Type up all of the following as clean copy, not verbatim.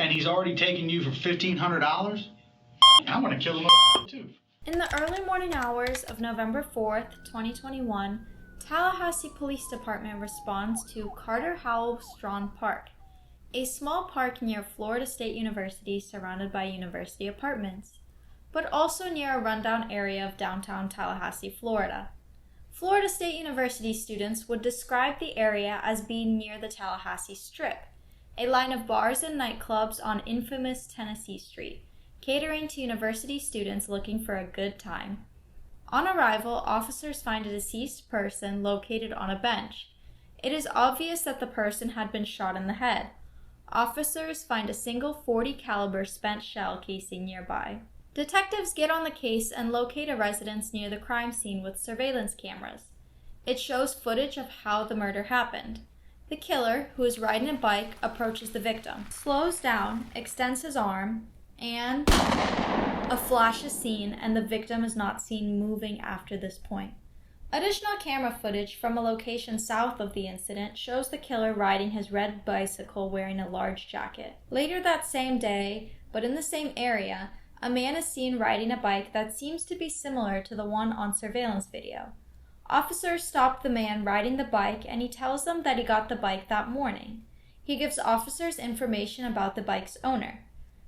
And he's already taken you for $1,500? I'm gonna kill him too. In the early morning hours of November 4th, 2021, Tallahassee Police Department responds to Carter-Howell-Strong Park, a small park near Florida State University surrounded by university apartments, but also near a rundown area of downtown Tallahassee, Florida. Florida State University students would describe the area as being near the Tallahassee Strip, a line of bars and nightclubs on infamous Tennessee Street, catering to university students looking for a good time. On arrival, officers find a deceased person located on a bench. It is obvious that the person had been shot in the head. Officers find a single .40 caliber spent shell casing nearby. Detectives get on the case and locate a residence near the crime scene with surveillance cameras. It shows footage of how the murder happened. The killer, who is riding a bike, approaches the victim, slows down, extends his arm, and a flash is seen, and the victim is not seen moving after this point. Additional camera footage from a location south of the incident shows the killer riding his red bicycle wearing a large jacket. Later that same day, but in the same area, a man is seen riding a bike that seems to be similar to the one on surveillance video. Officers stop the man riding the bike and he tells them that he got the bike that morning. He gives officers information about the bike's owner.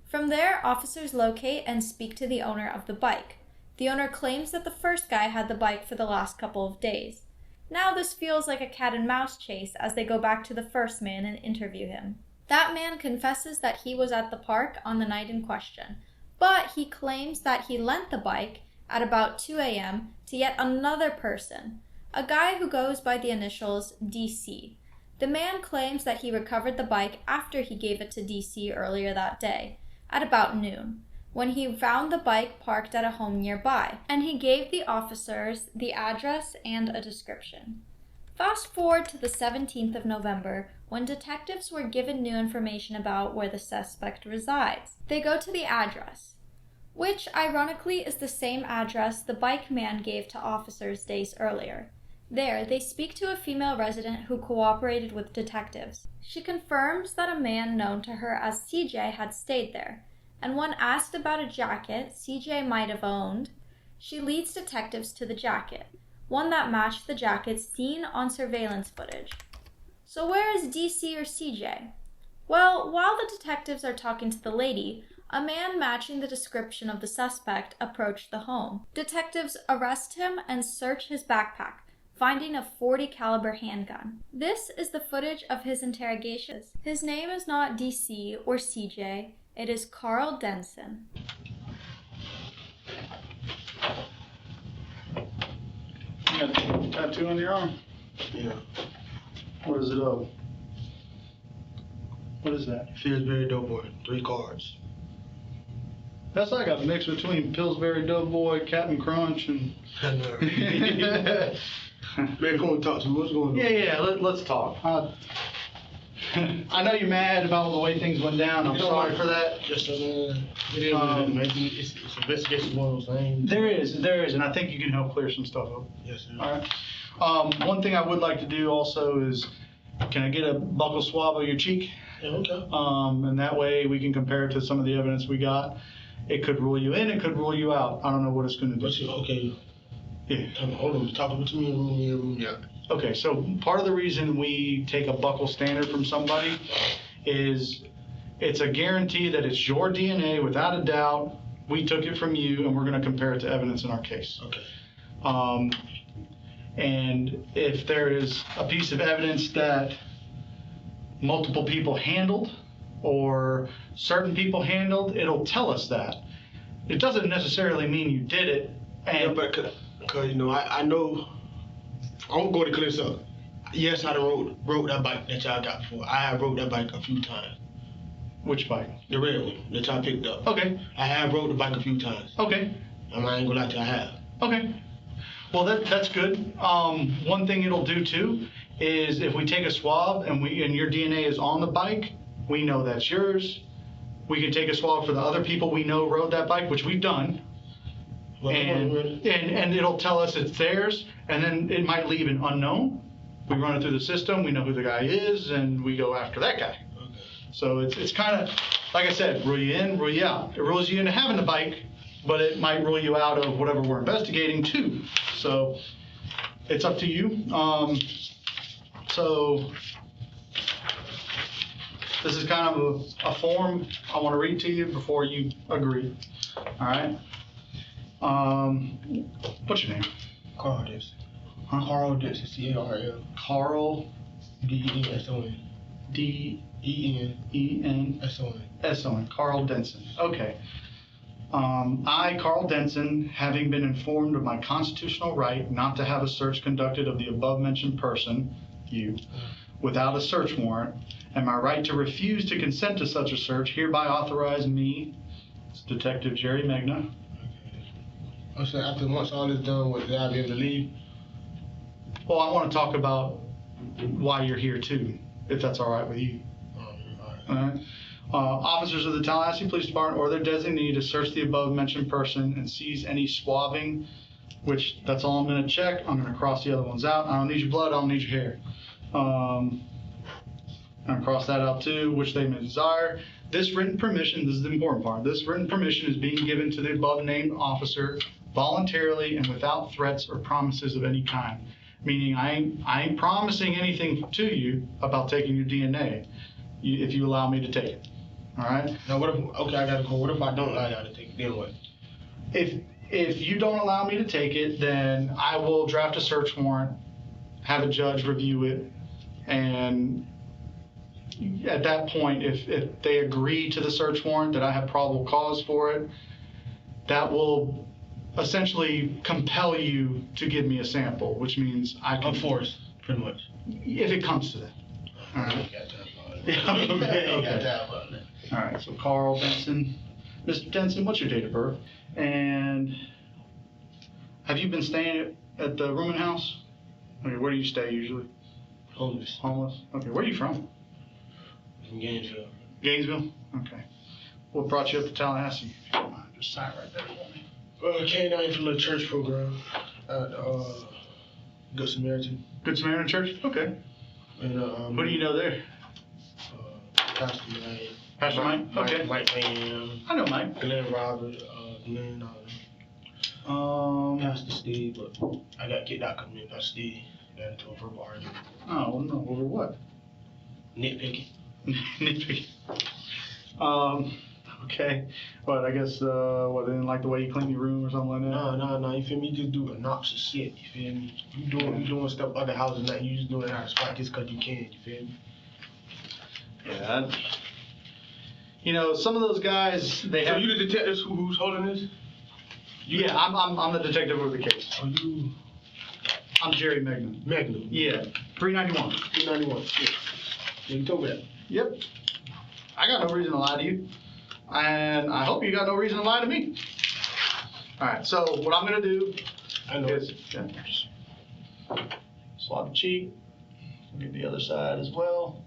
From there, officers locate and speak to the owner of the bike. The owner claims that the first guy had the bike for the last couple of days. Now this feels like a cat and mouse chase as they go back to the first man and interview him. That man confesses that he was at the park on the night in question, but he claims that he lent the bike at about 2 a.m. to yet another person, a guy who goes by the initials DC. The man claims that he recovered the bike after he gave it to DC earlier that day, at about noon, when he found the bike parked at a home nearby, and he gave the officers the address and a description. Fast forward to the 17th of November, when detectives were given new information about where the suspect resides. They go to the address, which ironically is the same address the bike man gave to officers days earlier. There, they speak to a female resident who cooperated with detectives. She confirms that a man known to her as CJ had stayed there, and when asked about a jacket CJ might have owned, she leads detectives to the jacket, one that matched the jacket seen on surveillance footage. So where is DC or CJ? Well, while the detectives are talking to the lady, a man matching the description of the suspect approached the home. Detectives arrest him and search his backpack, finding a .40 caliber handgun. This is the footage of his interrogation. His name is not DC or CJ, it is Carl Denson. You got a tattoo on your arm? Yeah. What is it of? What is that? Pillsbury Doughboy, 3 cards. That's like a mix between Pillsbury Doughboy, Captain Crunch, and... Man, come on, talk to me. What's going on? Yeah, let's talk. I know you're mad about the way things went down. I'm sorry for that. Just it is what it is, man. It's investigation, one of those things. There is, and I think you can help clear some stuff up. Yes, sir. All right. One thing I would like to do also is, can I get a buccal swab of your cheek? Yeah, okay. And that way we can compare it to some of the evidence we got. It could rule you in, it could rule you out. I don't know what it's going to do. Okay. Yeah. Hold on, talk to me, room, yeah. Okay, so part of the reason we take a buccal standard from somebody is it's a guarantee that it's your DNA without a doubt. We took it from you and we're going to compare it to evidence in our case. Okay. And if there is a piece of evidence that multiple people handled or certain people handled, it'll tell us that. It doesn't necessarily mean you did it. And yeah, but because you know, I know I'm going to clear this up. Yes, I rode that bike that y'all got before. I have rode that bike a few times. Which bike? The red one that y'all picked up. Okay. I have rode the bike a few times. Okay. And I ain't gonna lie to you, I have. Okay. Well, that's good. One thing it'll do too is if we take a swab and your DNA is on the bike, we know that's yours. We can take a swab for the other people we know rode that bike, which we've done. And it'll tell us it's theirs, and then it might leave an unknown. We run it through the system, we know who the guy is, and we go after that guy. So it's kind of, like I said, rule you in, rule you out. It rules you into having the bike, but it might rule you out of whatever we're investigating too. So it's up to you. So this is kind of a form I want to read to you before you agree. All right. What's your name? Carl Denson. Huh? Carl Denson, C-A-R-L. Carl D-E-N-S-O-N. D-E-N S-O-N. S-O-N. Carl Denson. Okay. I, Carl Denson, having been informed of my constitutional right not to have a search conducted of the above-mentioned person, you, without a search warrant, and my right to refuse to consent to such a search, hereby authorize me, Detective Jerry Magna. Okay. Oh, so after once all is done, would I be able to leave? Well, I want to talk about why you're here too, if that's all right with you. All right. All right. Officers of the Tallahassee Police Department or their designee to search the above-mentioned person and seize any swabbing, which that's all I'm going to check. I'm going to cross the other ones out. I don't need your blood. I don't need your hair. I'm going to cross that out too, which they may desire. This written permission, this is the important part, this written permission is being given to the above-named officer voluntarily and without threats or promises of any kind. Meaning I ain't promising anything to you about taking your DNA if you allow me to take it. All right? Now what if, okay, I gotta go. What if I don't allow y'all to take it? Then what? If you don't allow me to take it, then I will draft a search warrant, have a judge review it, and at that point, if they agree to the search warrant that I have probable cause for it, that will essentially compel you to give me a sample, which means I can Force, pretty much. if it comes to that. All right. Okay. All right. So Carl Denson, Mr. Denson, what's your date of birth? And have you been staying at the rooming house? Okay. Where do you stay usually? Homeless. Homeless. Okay. Where are you from? From Gainesville. Gainesville. Okay. What brought you up to Tallahassee? If you don't mind, just sign right there for me. Came down from the church program at Good Samaritan. Good Samaritan Church. Okay. And Who do you know there? Pastor Mike. Pastor Mike. Okay. Mike Van. I know Mike. Glenn Robert. Glenn. Pastor Steve, but I got kicked out because me and Pastor Steve got into a verbal argument. Oh, well, no. Over what? Nitpicking. Nitpicky. Okay. But I guess, what, they didn't like the way you clean your room or something like that? No, you feel me? You just do obnoxious shit, you feel me? You doing stuff other houses not, you just doing it out of spite just cause you can, you feel me? Yeah. You know, some of those guys, they have. So you the detective who's holding this? Yeah, I'm the detective over the case. Oh, you? I'm Jerry Magnum. Magnum. Yeah. 391. 391. Yeah, you told me that. Yep. I got no reason to lie to you. And I hope you got no reason to lie to me. All right, so what I'm gonna do I know. is just swab the cheek, get the other side as well.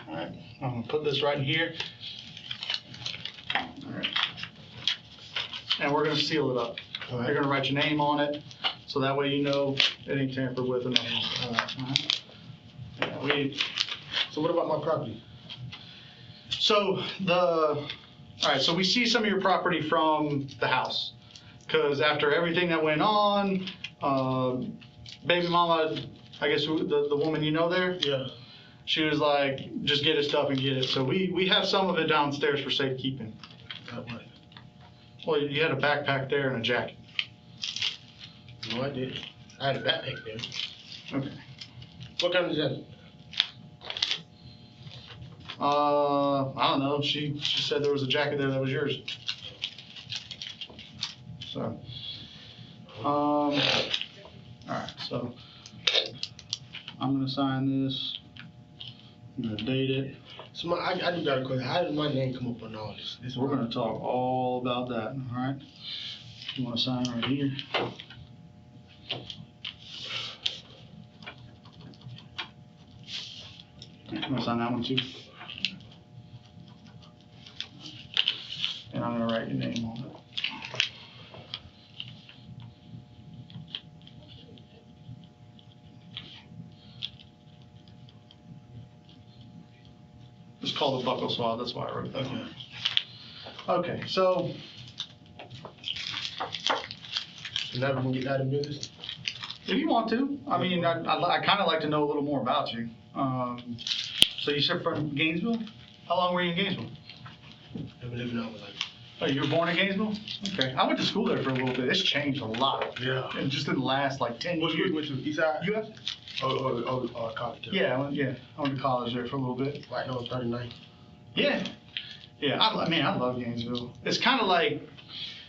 All right, I'm gonna put this right here. All right. And we're gonna seal it up. All right. You're gonna write your name on it, so that way you know it ain't tampered with or nothing. All right. Yeah, So what about my property? So all right, so we see some of your property from the house. Because after everything that went on, baby mama, I guess the woman you know there? Yeah. She was like, just get his stuff and get it. So we have some of it downstairs for safekeeping. What? Well, you had a backpack there and a jacket. No, I did. I had a backpack there. Okay. What kind of jacket? I don't know. She said there was a jacket there that was yours. So, all right. So, I'm gonna sign this. I'm gonna date it. So I do got a question. How did my name come up on all this? We're gonna talk all about that. All right. You wanna sign right here? I'm gonna sign that one too. And I'm gonna write your name on it. It's called a buccal swab. That's why I wrote that. Okay. Okay, so So now we can get out of business. if you want to, I mean, I kind of like to know a little more about you. So you said from Gainesville? How long were you in Gainesville? I've been living out with like. Oh, you were born in Gainesville? Okay. I went to school there for a little bit. It's changed a lot. Yeah. And just in the last like 10 What years. school you went to? East Side? You have? College. Yeah, I went to college there for a little bit. Right now, 39. Yeah. Yeah, I mean, I love Gainesville. It's kind of like,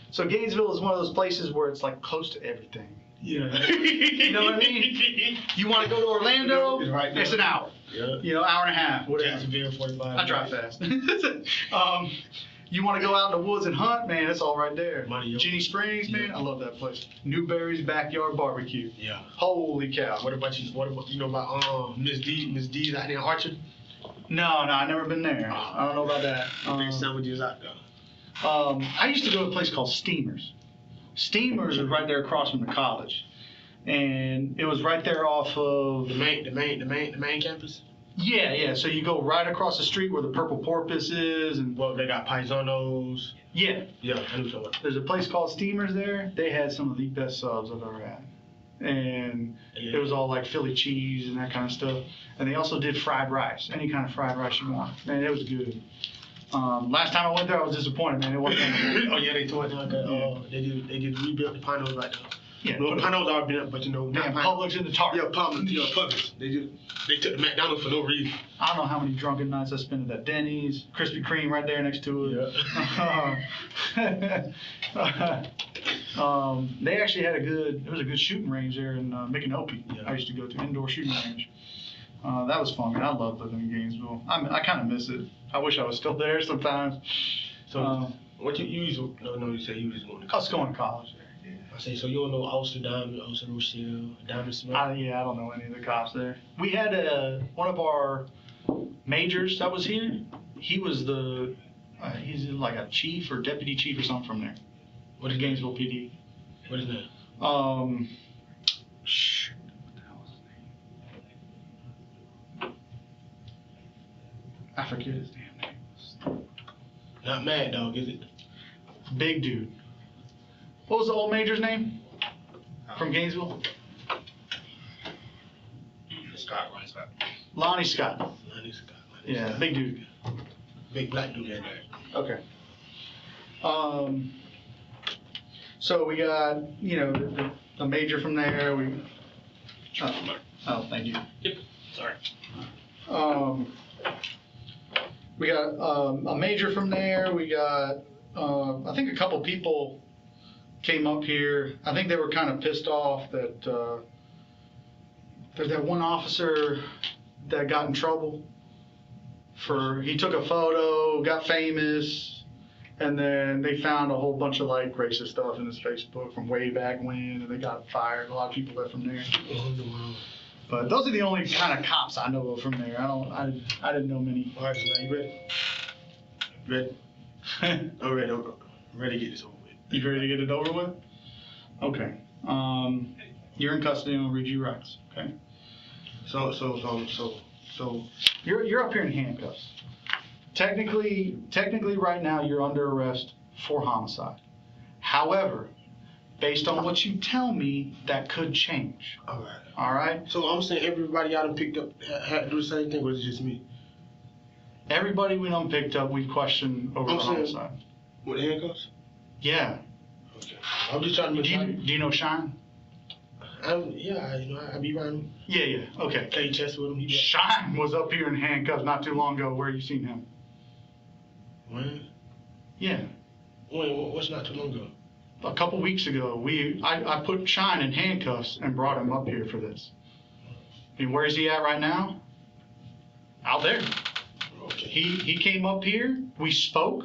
so Gainesville is one of those places where it's like close to everything. Yeah. You know what I mean? You want to go to Orlando? It's right there. It's an hour. Yeah. You know, hour and a half, whatever. Jacksonville, 45. I drive fast. You want to go out in the woods and hunt, man, it's all right there. Money, yo. Ginny Springs, man, I love that place. Newberry's Backyard Barbecue. Yeah. Holy cow. What about you? What about you know about Miss D's out there in Orchard? No, I never been there. I don't know about that. Big sandwiches out there. I used to go to a place called Steamers. Steamers is right there across from the college, and it was right there off of The main campus. Yeah. So you go right across the street where the Purple Porpoise is, and Well, they got paisanos. yeah, Yeah, I know so. there's a place called Steamers there. They had some of the best subs I've ever had, and it was all like Philly cheese and that kind of stuff. And they also did fried rice, any kind of fried rice you want. Man, it was good. Last time I went there, I was disappointed, man. It wasn't. Oh yeah, they tore it down. They did rebuild the panos right there. Yeah, No, panos already been up, but you know, damn, not Publix in the Target. Yeah, Publix. They took the McDonald's for no reason. I don't know how many drunken nights I spent at that Denny's, Krispy Kreme right there next to it. Yeah. They actually had it was a good shooting range there in Micanopy. Yeah. I used to go to indoor shooting range. That was fun, man. I love living in Gainesville. I kind of miss it. I wish I was still there sometimes. So what you usually? No, you say you just going to I college. was going to college there. I say so. You don't know Austin Diamond, Austin Rochelle, Diamond Smith. I don't know any of the cops there. We had one of our majors that was here. He was he's like a chief or deputy chief or something from there. What is Gainesville PD. What is that? Shoot, what the hell is his name? I forget his damn name. Not Mad Dog, is it? Big dude. What was the old major's name? From Gainesville? Scott, Ronnie Scott. Lonnie Scott. Lonnie Scott. Yeah, big dude. Big black dude that day. Okay. So we got, the major from there. Thank you. Yep. Sorry. We got a major from there. We got, I think a couple people came up here. I think they were kind of pissed off that there's that one officer that got in trouble he took a photo, got famous, and then they found a whole bunch of like racist stuff in his Facebook from way back when, and they got fired. A lot of people left from there. But those are the only kind of cops I know of from there. I didn't know many. All right, so now you ready? Ready? I'm ready. I'm ready to get this over with. You ready to get it over with? Okay. You're in custody. I'm gonna read you rights. Okay. So You're up here in handcuffs. Technically, right now you're under arrest for homicide. However, based on what you tell me, that could change. all right. All right. So I'm saying everybody out and picked up had to do the same thing, or is it just me? Everybody we done picked up, we questioned over I'm the saying- homicide. With the handcuffs? Yeah. Okay. I'm just trying to Do you know Shine? I be around him. Yeah. Okay. Play chess with him. He be Shine was up here in handcuffs not too long ago. Where you seen him? when? Yeah. What's not too long ago? A couple weeks ago, I put Shine in handcuffs and brought him up here for this. And where is he at right now? Out there. Okay. He came up here. We spoke.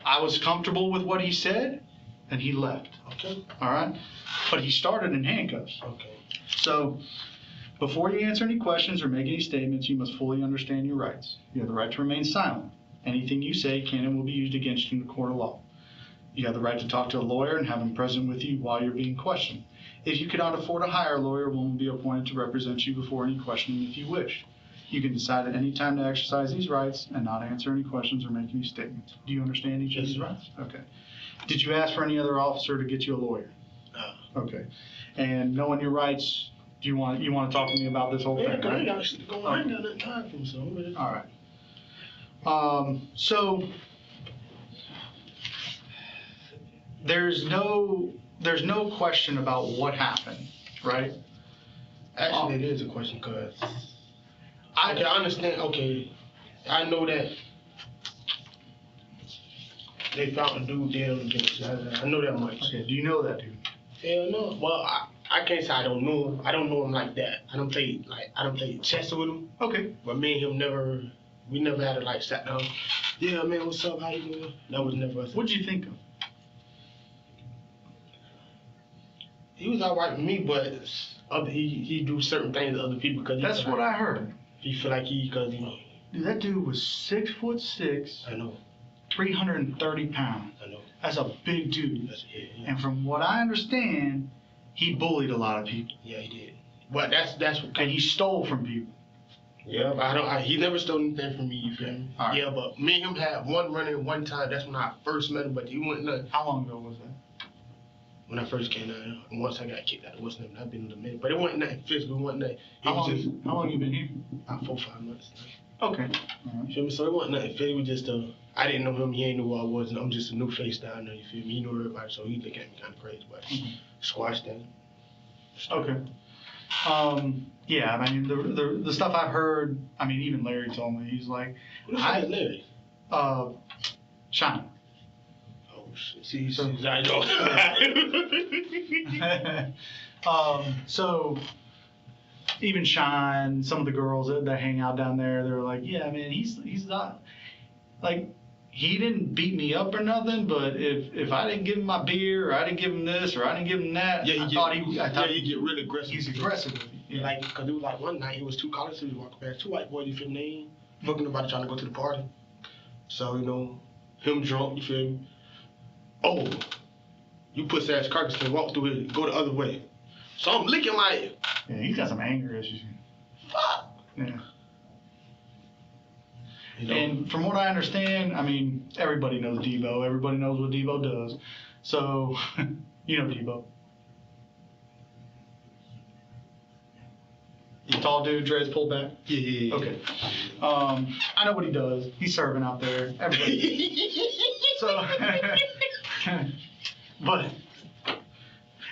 I was comfortable with what he said, and he left. Okay. All right. But he started in handcuffs. Okay. So, before you answer any questions or make any statements, you must fully understand your rights. You have the right to remain silent. Anything you say can and will be used against you in the court of law. You have the right to talk to a lawyer and have him present with you while you're being questioned. If you cannot afford to hire a lawyer, one will be appointed to represent you before any questioning if you wish. You can decide at any time to exercise these rights and not answer any questions or make any statements. Do you understand each of these rights? Okay. Did you ask for any other officer to get you a lawyer? No. Okay. And knowing your rights, do you want to talk to me about this whole thing? Yeah, Right? I ain't got nothing time for him, so I'm ready. All right. So there's no question about what happened, right? Actually, it is a question, cause I understand. Okay, I know that they found a dude dead on the bench. I know that much. Okay. Do you know that dude? Hell no. Well, I can't say I don't know him. I don't know him like that. I don't play chess with him. Okay. But me and him we never had to sat down. Yeah, man, what's up? How you doing? That was never us. What'd you think of? He was alright with me, but he do certain things to other people because That's what I heard. He feel like because Dude, that dude was 6'6". I know. 330 pounds. I know. That's a big dude. Yeah. And from what I understand, he bullied a lot of people. Yeah, he did. But that's what. And he stole from people. Yeah, but he never stole anything from me. You feel me? All right. Yeah, but me and him had one run-in one time. That's when I first met him. But he wasn't nothing. How long ago was that? When I first came down here, and once I got kicked out, it wasn't nothing. I've been in a minute, but it wasn't nothing physical. It wasn't nothing. How long you been here? About 4 or 5 months. Okay. All You right. feel me? So it wasn't nothing physical. Just I didn't know him. He ain't know who I was, and I'm just a new face down there. You feel me? He knew everybody, so he looked at me kind of crazy, but squash that. Okay. Yeah, I mean, the stuff I've heard, I mean, even Larry told me, he's like, Who the fuck is Larry? Shine. Oh shit! See, I know. So even Shine, some of the girls that hang out down there, they're like, yeah, man, he's not, like, he didn't beat me up or nothing, but if I didn't give him my beer, or I didn't give him this, or I didn't give him that, I thought he get really aggressive. He's aggressive with me. Yeah, like, cause it was like one night, it was 2 college students walking past, 2 white boys, you feel me? They ain't fucking nobody trying to go to the party. So, him drunk, you feel me? Oh, you pussy ass carcass can walk through it, go the other way. So I'm licking like, Yeah, he's got some anger issues. fuck. Yeah. And from what I understand, I mean, everybody knows Debo. Everybody knows what Debo does. So, you know Debo. The tall dude, dreads pulled back. Yeah. Okay. I know what he does. He's serving out there. Everybody. So, but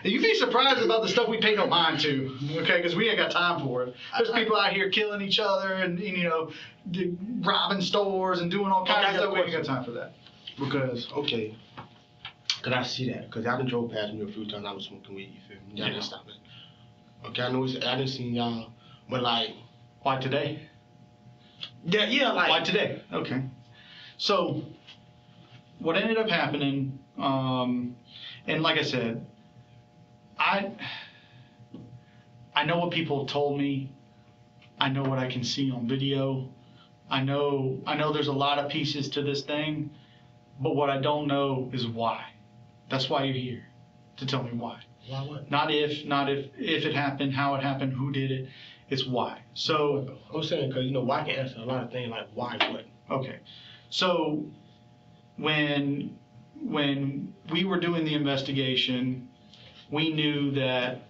you'd be surprised about the stuff we pay no mind to, okay? Because we ain't got time for it. There's people out here killing each other and robbing stores and doing all kinds of stuff. We ain't got time for that. Because, okay, cause I see that. Cause y'all done drove past me a few times. I was smoking weed, you feel me? Y'all didn't stop it. Okay, I know I didn't see y'all, but like. Why today? Yeah, like. Why today? Okay. So, what ended up happening, and like I said, I know what people told me. I know what I can see on video. I know there's a lot of pieces to this thing, but what I don't know is why. That's why you're here, to tell me why. Why what? Not if it happened, how it happened, who did it. It's why. So I'm saying because why can answer a lot of things like why what. Okay, so when we were doing the investigation, we knew that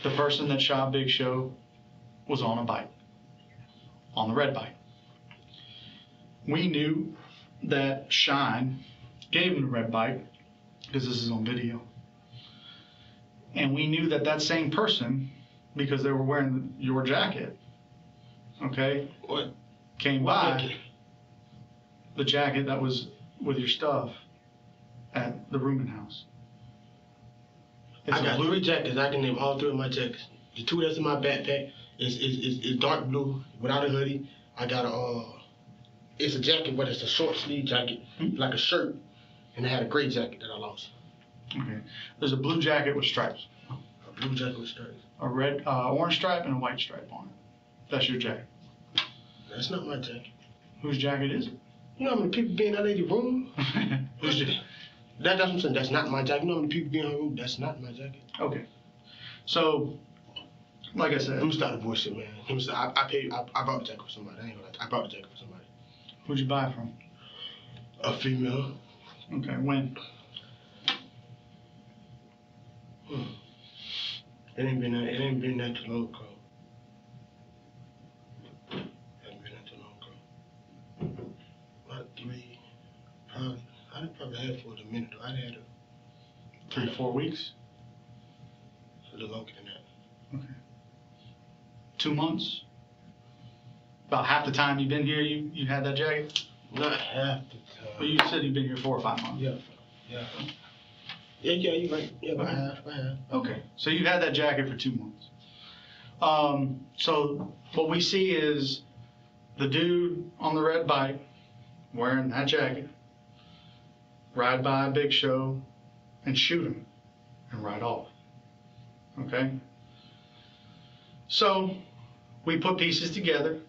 the person that shot Big Show was on a bike, on the red bike. We knew that Shine gave him the red bike, because this is on video. And we knew that same person, because they were wearing your jacket, okay, What? came What by, jacket? the jacket that was with your stuff at the rooming house. It's I got 3 jackets. I can name all 3 of my jackets. The 2 that's in my backpack is dark blue without a hoodie. I got it's a jacket, but it's a short sleeve jacket, like a shirt. And I had a gray jacket that I lost. Okay. There's a blue jacket with stripes. A blue jacket with stripes. A red, orange stripe and a white stripe on it. That's your jacket. That's not my jacket. Whose jacket is it? You know how many people be in that lady's room? Whose jacket? That's what I'm saying. That's not my jacket. You know how many people be in her room? That's not my jacket. Okay. So, Like I said. Let me start the bullshit, man. I bought the jacket for somebody. I ain't gonna lie. I bought the jacket for somebody. Who'd you buy it from? A female. Okay, when? It ain't been that too long ago. About 3, probably. I probably had it for a minute though. I had it 3 to 4 weeks? a little longer than that. Okay. 2 months? About half the time you've been here, you had that jacket? Not half the time. Well, you said you've been here 4 or 5 months. Yeah, you're right. Yeah, about half. Okay, so you've had that jacket for 2 months. So what we see is the dude on the red bike wearing that jacket, ride by a big show and shoot him and ride off. Okay? So we put pieces together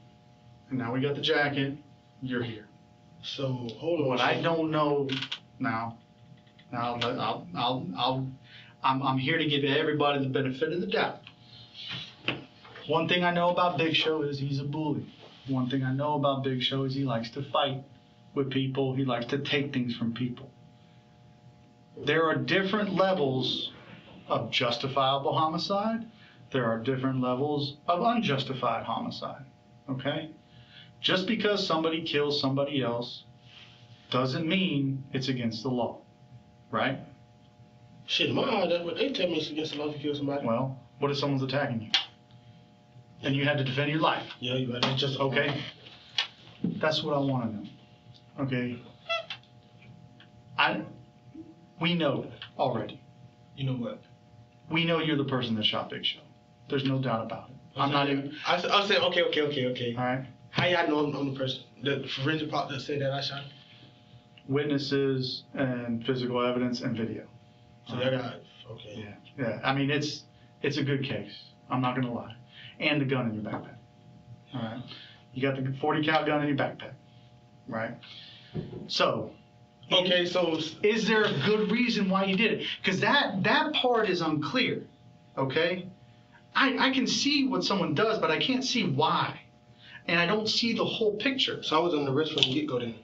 and now we got the jacket, you're here. So hold on. What I don't know now, I'm here to give everybody the benefit of the doubt. One thing I know about Big Show is he's a bully. One thing I know about Big Show is he likes to fight with people. He likes to take things from people. There are different levels of justifiable homicide. There are different levels of unjustified homicide. Okay? Just because somebody kills somebody else doesn't mean it's against the law. Right? Shit, that's what they tell me it's against the law to kill somebody. Well, what if someone's attacking you? And you had to defend your life? Yeah, you're right. That's just okay. That's what I want to know. Okay. We know already. You know what? We know you're the person that shot Big Show. There's no doubt about it. I'm not even. I'll say okay. All right. How y'all know I'm the person? The forensic part that said that I shot him? Witnesses and physical evidence and video. So y'all got okay. Yeah. I mean, it's a good case. I'm not gonna lie. And the gun in your backpack. All right. You got the 40 cal gun in your backpack. Right. So. Okay. So is there a good reason why you did it? Because that part is unclear. Okay. I can see what someone does, but I can't see why. And I don't see the whole picture. So I was on the risk from the get-go then.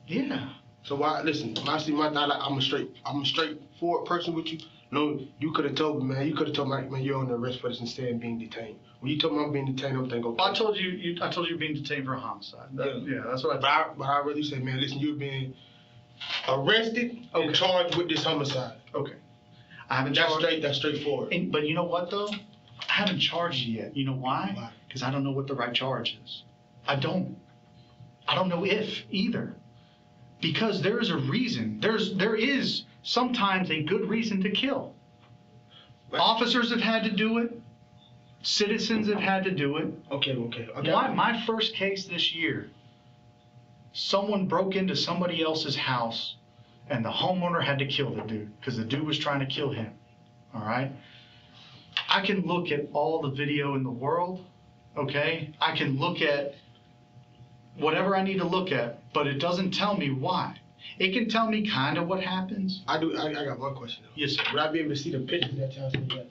Yeah. So why? Listen, my thought, I'm a straightforward person with you. No, you could have told me, man. You could have told me, man, you're on the arrest for this instead of being detained. When you told me I'm being detained, everything okay. I told you you're being detained for a homicide. Yeah, that's what I. But I really said, man, listen, you're being arrested and charged with this homicide. Okay. I haven't charged. That's straightforward. But you know what though? I haven't charged you yet. You know why? Because I don't know what the right charge is. I don't know if either. Because there is a reason. There is sometimes a good reason to kill. Right. Officers have had to do it. Citizens have had to do it. Okay. My first case this year, someone broke into somebody else's house and the homeowner had to kill the dude because the dude was trying to kill him. All right? I can look at all the video in the world, okay? I can look at whatever I need to look at, but it doesn't tell me why. It can tell me kind of what happens. I got one question though. Yes, sir. Would I be able to see the pictures that y'all said that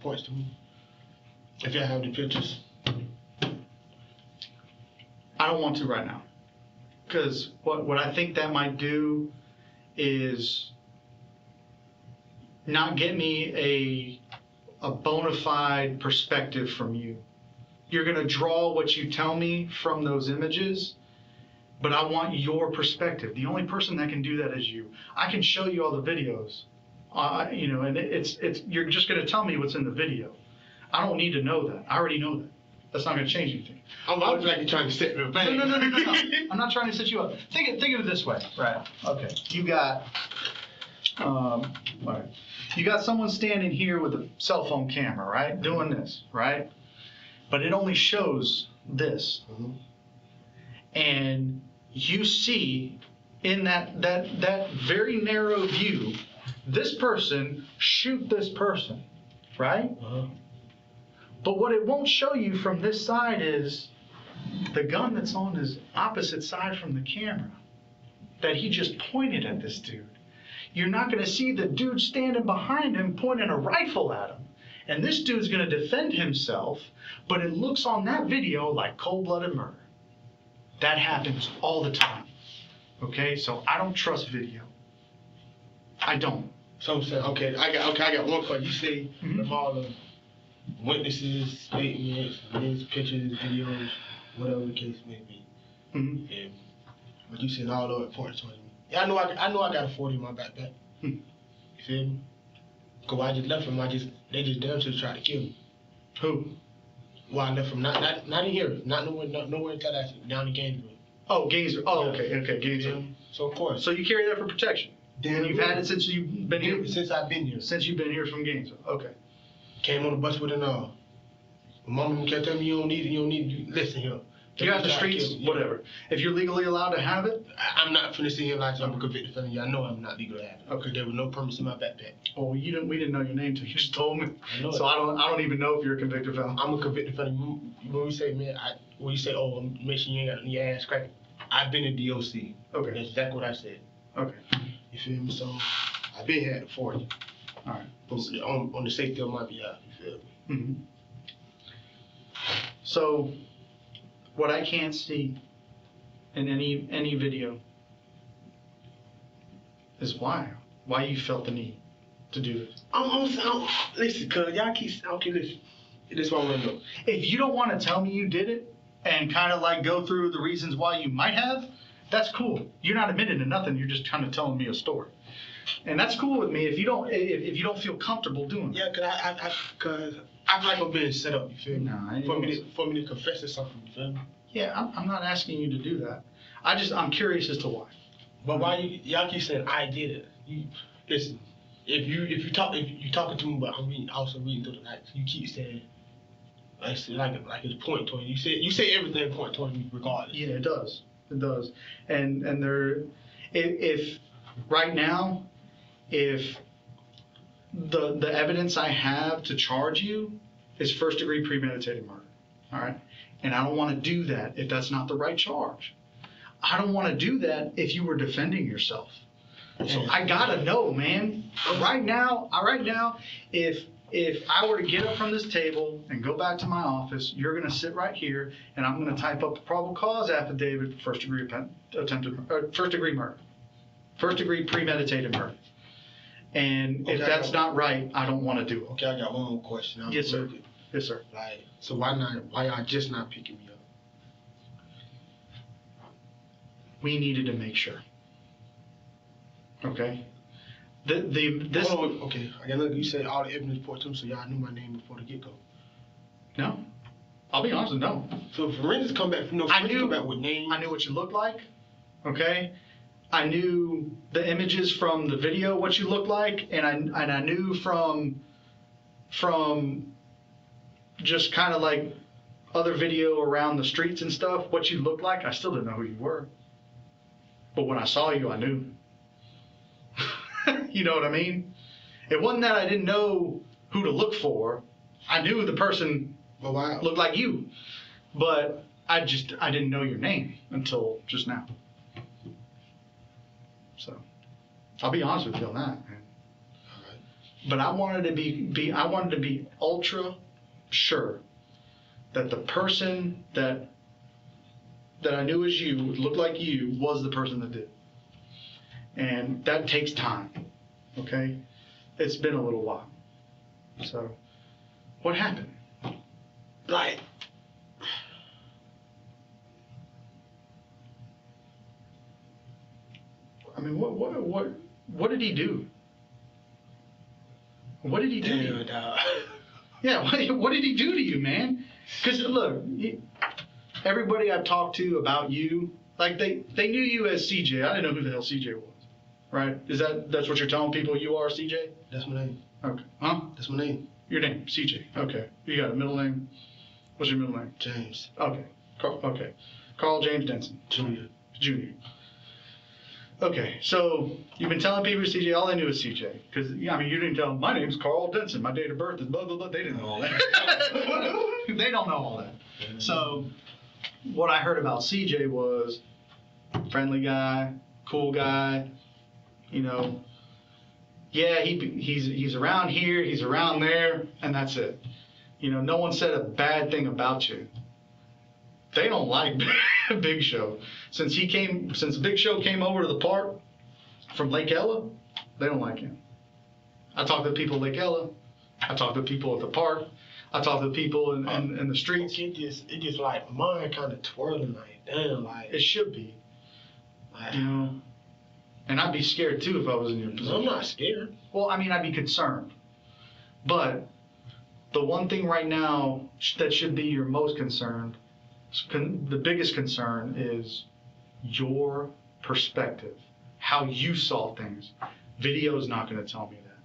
points to me? If y'all have the pictures. I don't want to right now. Because what I think that might do is not get me a bona fide perspective from you. You're going to draw what you tell me from those images, but I want your perspective. The only person that can do that is you. I can show you all the videos, and it's you're just going to tell me what's in the video. I don't need to know that. I already know that. That's not going to change anything. I was like you're trying to set me up. No. I'm not trying to set you up. Think of it this way. Right. Okay. You got, all right. You got someone standing here with a cell phone camera, right? Doing this, right? But it only shows this. Mm-hmm. And you see in that very narrow view, this person shoot this person, right? Uh-huh. But what it won't show you from this side is the gun that's on his opposite side from the camera that he just pointed at this dude. You're not going to see the dude standing behind him pointing a rifle at him. And this dude's gonna defend himself, but it looks on that video like cold-blooded murder. That happens all the time. Okay, so I don't trust video. I don't. So I'm saying, I got one question. You say from all the witnesses, statements, pictures, videos, whatever the case may be. And but you said all the important towards me. Yeah, I know I got a 40 in my backpack. You feel me? Cause I just left him, they just damn sure tried to kill me. Who? Well, I left him not in here, not nowhere in Tallahassee, down in Gainesville. Oh, Gainesville. Oh, okay, Gainesville. So of course. So you carry that for protection. And you've had it since you've been here. Since I've been here. Since you've been here from Gainesville. Okay. Came on the bus with an my mama kept telling me you don't need it. Listen here. You're out the streets, whatever. If you're legally allowed to have it, I'm not finna sit here like I'm a convicted felon. I know I'm not legally allowed to have it. Okay. There was no permits in my backpack. Oh, we didn't know your name till you just told me. I know so it. I don't even know if you're a convicted felon. I'm a convicted felon. When we say, man, when you say, oh, make sure you ain't got your ass cracked. I've been in DOC. Okay. That's exactly what I said. Okay. You feel me? So I've been here at 40. All right. On the safety of my behalf. You feel me? Mm-hmm. So, what I can't see in any video is why you felt the need to do this. Listen, cuz y'all keep, okay, listen. This is what I want to know. If you don't want to tell me you did it and kind of like go through the reasons why you might have, that's cool. You're not admitting to nothing. You're just kind of telling me a story, and that's cool with me. If you don't feel comfortable doing it. Yeah, cause I feel like I'm being set up. You feel me? No, for me to confess to something. You feel me? Yeah, I'm not asking you to do that. I'm curious as to why. But why y'all keep saying I did it? Listen, if you talking to me, but I'm also reading through the night. You keep saying it's like it's pointing toward you. You say everything pointing toward me regardless. Yeah, it does. It does. And there, if right now, if the evidence I have to charge you is first degree premeditated murder, all right, and I don't want to do that if that's not the right charge. I don't want to do that if you were defending yourself. So I gotta know, man. Right now, if I were to get up from this table and go back to my office, you're gonna sit right here, and I'm gonna type up the probable cause affidavit for first degree murder, first degree premeditated murder. And if that's not right, I don't want to do it. Okay, I got one more question. Yes, sir. Yes, sir. Like, so why y'all just not picking me up? We needed to make sure. Okay. This. Hold on, okay. I look. You said all the evidence report to them, so y'all knew my name before the get go. No. I'll be honest with you, no. So if forensics come back, come back with names. I knew what you looked like. Okay. I knew the images from the video what you looked like, and I knew from just kind of like other video around the streets and stuff what you looked like. I still didn't know who you were, but when I saw you, I knew. You know what I mean? It wasn't that I didn't know who to look for. I knew the person looked like you, but I didn't know your name until just now. So, I'll be honest with you on that, man. All right. But I wanted to be ultra sure that the person that I knew as you, looked like you, was the person that did. And that takes time. Okay? It's been a little while. So, what happened? Like, I mean, what did he do? What did he do to you? Yeah, what did he do to you, man? Because look, everybody I've talked to about you, like they knew you as CJ. I didn't know who the hell CJ was. Right? That's what you're telling people you are, CJ? That's my name. Okay. Huh? That's my name. Your name, CJ. Okay. You got a middle name? What's your middle name? James. Okay. Okay. Carl James Denson. Jr. Okay, so you've been telling people CJ, all they knew was CJ. Because, I mean, you didn't tell them, my name's Carl Denson, my date of birth is blah, blah, blah. They didn't know all that. They don't know all that. So, what I heard about CJ was friendly guy, cool guy, you know, yeah, he's around here, he's around there, and that's it. You know, no one said a bad thing about you. They don't like Big Show. Since Big Show came over to the park from Lake Ella, they don't like him. I talk to people at Lake Ella. I talk to people at the park. I talk to people in the streets. It just like mind kind of twirling like damn, like it should be. You know, and I'd be scared too if I was in your position. I'm not scared. Well, I mean, I'd be concerned. But the one thing right now that should be your most concerned, the biggest concern is your perspective, how you saw things. Video is not going to tell me that.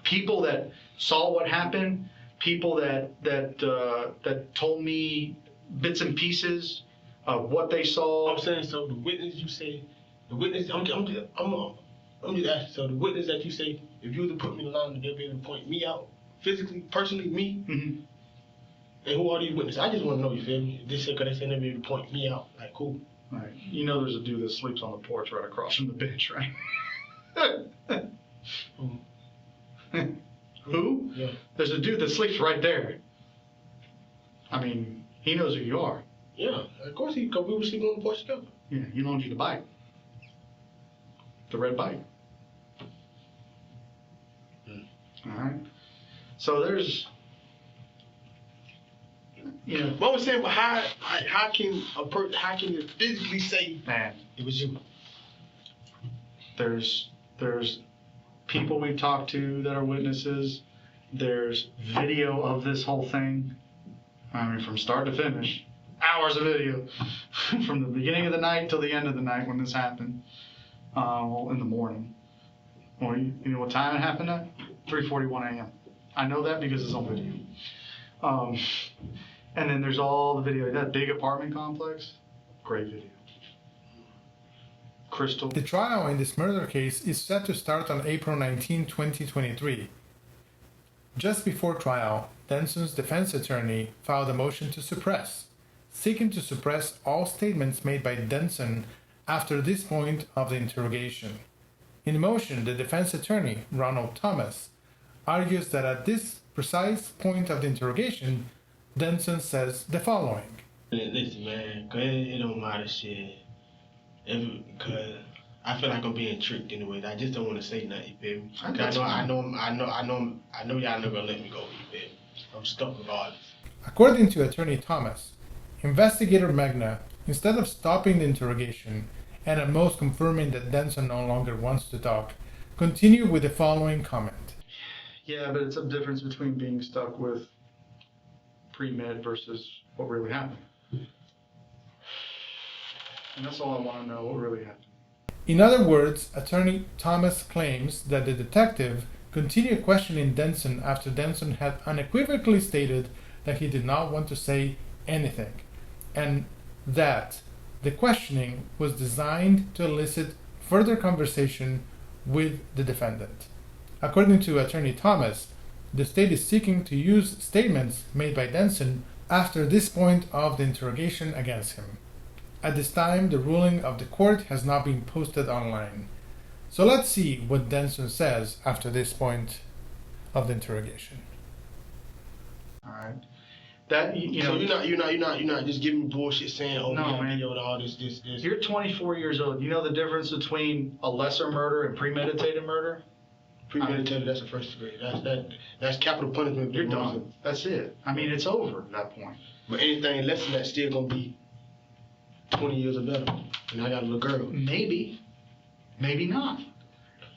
People that saw what happened, people that told me bits and pieces of what they saw. I'm saying, so the witness you say, the witness, I'm just asking, so the witness that you say, if you were to put me in line, they'll be able to point me out physically, personally, me. Mm-hmm. And who are these witnesses? I just want to know, you feel me? Because they say they'll be able to point me out. Like, cool. Right. You know there's a dude that sleeps on the porch right across from the bench, right? Who? Yeah. There's a dude that sleeps right there. I mean, he knows who you are. Yeah, of course because we were sleeping on the porch together. Yeah, he loaned you the bike. The red bike. All right. So there's, you know. What I'm saying, but how can you physically say, Man, it was you? there's people we've talked to that are witnesses. There's video of this whole thing. I mean, from start to finish, hours of video, from the beginning of the night till the end of the night when this happened. Well, in the morning. Well, you know what time it happened at? 3:41 a.m. I know that because it's on video. And then there's all the video. That big apartment complex, great video. Crystal. The trial in this murder case is set to start on April 19, 2023. Just before trial, Denson's defense attorney filed a motion to suppress, seeking to suppress all statements made by Denson after this point of the interrogation. In the motion, the defense attorney, Ronald Thomas, argues that at this precise point of the interrogation, Denson says the following. Listen, man, cause it don't matter shit. Cause I feel like I'm being tricked anyway. I just don't want to say nothing, you feel me? I know y'all never gonna let me go, you feel me? I'm stuck regardless. According to attorney Thomas, investigator Magna, instead of stopping the interrogation and at most confirming that Denson no longer wants to talk, continue with the following comment. Yeah, but it's a difference between being stuck with pre-med versus what really happened. And that's all I want to know, what really happened. In other words, attorney Thomas claims that the detective continued questioning Denson after Denson had unequivocally stated that he did not want to say anything, and that the questioning was designed to elicit further conversation with the defendant. According to attorney Thomas, the state is seeking to use statements made by Denson after this point of the interrogation against him. At this time, the ruling of the court has not been posted online. So let's see what Denson says after this point of the interrogation. All right. That you know. So you're not just giving me bullshit saying, oh, No, we got man. video and all this. You're 24 years old. You know the difference between a lesser murder and premeditated murder? Premeditated, that's the first degree. That's capital punishment. You're done. That's it. I mean, it's over at that point. But anything less than that still gonna be 20 years or better. And I got a little girl. Maybe. Maybe not.